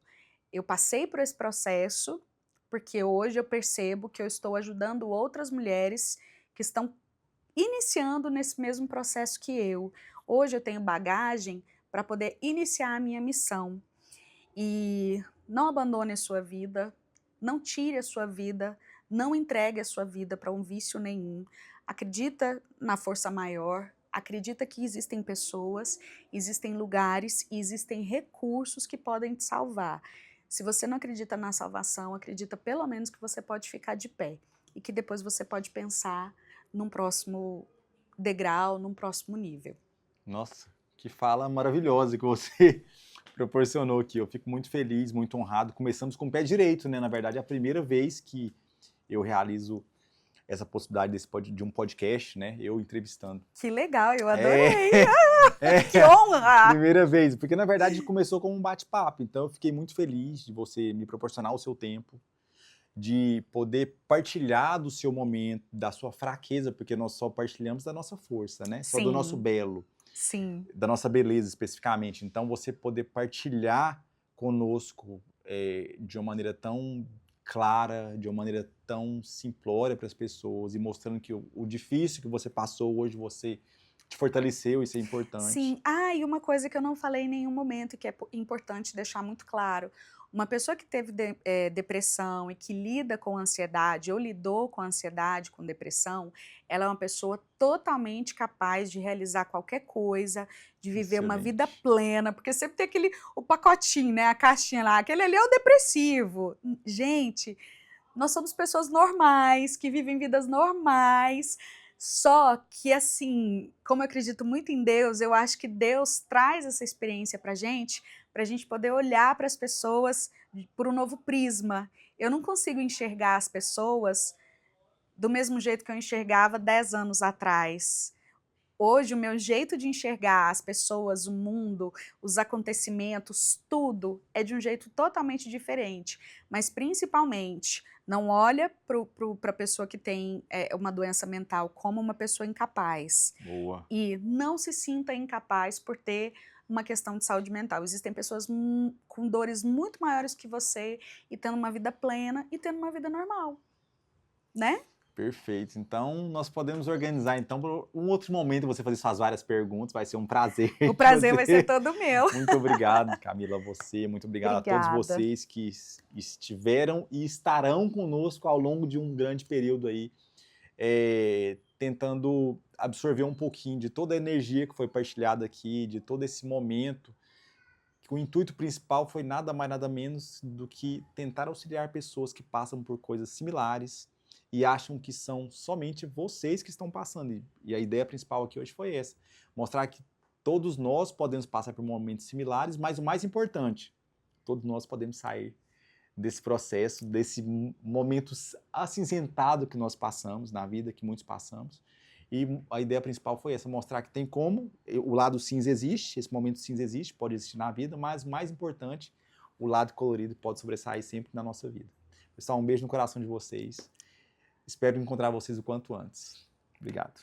[SPEAKER 2] Eu passei por esse processo porque hoje eu percebo que eu estou ajudando outras mulheres que estão iniciando nesse mesmo processo que eu. Hoje eu tenho bagagem para poder iniciar a minha missão. E não abandone a sua vida, não tire a sua vida, não entregue a sua vida para um vício nenhum. Acredita na força maior, acredita que existem pessoas, existem lugares e existem recursos que podem te salvar. Se você não acredita na salvação, acredita pelo menos que você pode ficar de pé e que depois você pode pensar num próximo degrau, num próximo nível.
[SPEAKER 1] Nossa, que fala maravilhosa que você proporcionou aqui. Eu fico muito feliz, muito honrado. Começamos com o pé direito, né? Na verdade, é a primeira vez que eu realizo essa possibilidade de um podcast, né? Eu entrevistando.
[SPEAKER 2] Que legal, eu adorei! Que
[SPEAKER 1] É,
[SPEAKER 2] honra!
[SPEAKER 1] primeira vez, porque na verdade começou como um bate-papo. Então eu fiquei muito feliz de você me proporcionar o seu tempo, de poder partilhar do seu momento, da sua fraqueza, porque nós só partilhamos da nossa força, né? Só do nosso
[SPEAKER 2] Sim,
[SPEAKER 1] belo.
[SPEAKER 2] sim.
[SPEAKER 1] Da nossa beleza especificamente. Então, você poder partilhar conosco de uma maneira tão clara, de uma maneira tão simplória para as pessoas e mostrando que o difícil que você passou hoje, você te fortaleceu, isso é importante.
[SPEAKER 2] Sim. Ah, e uma coisa que eu não falei em nenhum momento, que é importante deixar muito claro. Uma pessoa que teve depressão e que lida com ansiedade ou lidou com ansiedade, com depressão, ela é uma pessoa totalmente capaz de realizar qualquer coisa, de viver uma vida
[SPEAKER 1] Excelente.
[SPEAKER 2] plena, porque sempre tem o pacotinho, né, a caixinha lá, aquele ali é o depressivo. Gente, nós somos pessoas normais, que vivem vidas normais, só que assim, como eu acredito muito em Deus, eu acho que Deus traz essa experiência pra gente poder olhar para as pessoas por um novo prisma. Eu não consigo enxergar as pessoas do mesmo jeito que eu enxergava 10 anos atrás. Hoje, o meu jeito de enxergar as pessoas, o mundo, os acontecimentos, tudo é de um jeito totalmente diferente. Mas, principalmente, não olha para a pessoa que tem uma doença mental como uma pessoa incapaz.
[SPEAKER 1] Boa.
[SPEAKER 2] E não se sinta incapaz por ter uma questão de saúde mental. Existem pessoas com dores muito maiores que você e tendo uma vida plena e tendo uma vida normal, né?
[SPEAKER 1] Perfeito. Então, nós podemos organizar, então, para um outro momento você fazer suas várias perguntas. Vai ser um prazer.
[SPEAKER 2] O prazer vai ser todo meu.
[SPEAKER 1] Muito obrigado, Camila, a você. Muito obrigado a todos
[SPEAKER 2] Obrigada.
[SPEAKER 1] vocês que estiveram e estarão conosco ao longo de um grande período aí, tentando absorver um pouquinho de toda a energia que foi partilhada aqui, de todo esse momento. O intuito principal foi nada mais, nada menos do que tentar auxiliar pessoas que passam por coisas similares e acham que são somente vocês que estão passando. E a ideia principal aqui hoje foi essa, mostrar que todos nós podemos passar por momentos similares, mas o mais importante, todos nós podemos sair desse processo, desse momento acinzentado que nós passamos na vida, que muitos passamos. E a ideia principal foi essa, mostrar que tem como, o lado cinza existe, esse momento cinza existe, pode existir na vida, mas o mais importante, o lado colorido pode sobressair sempre na nossa vida. Pessoal, um beijo no coração de vocês. Espero encontrar vocês o quanto antes. Obrigado.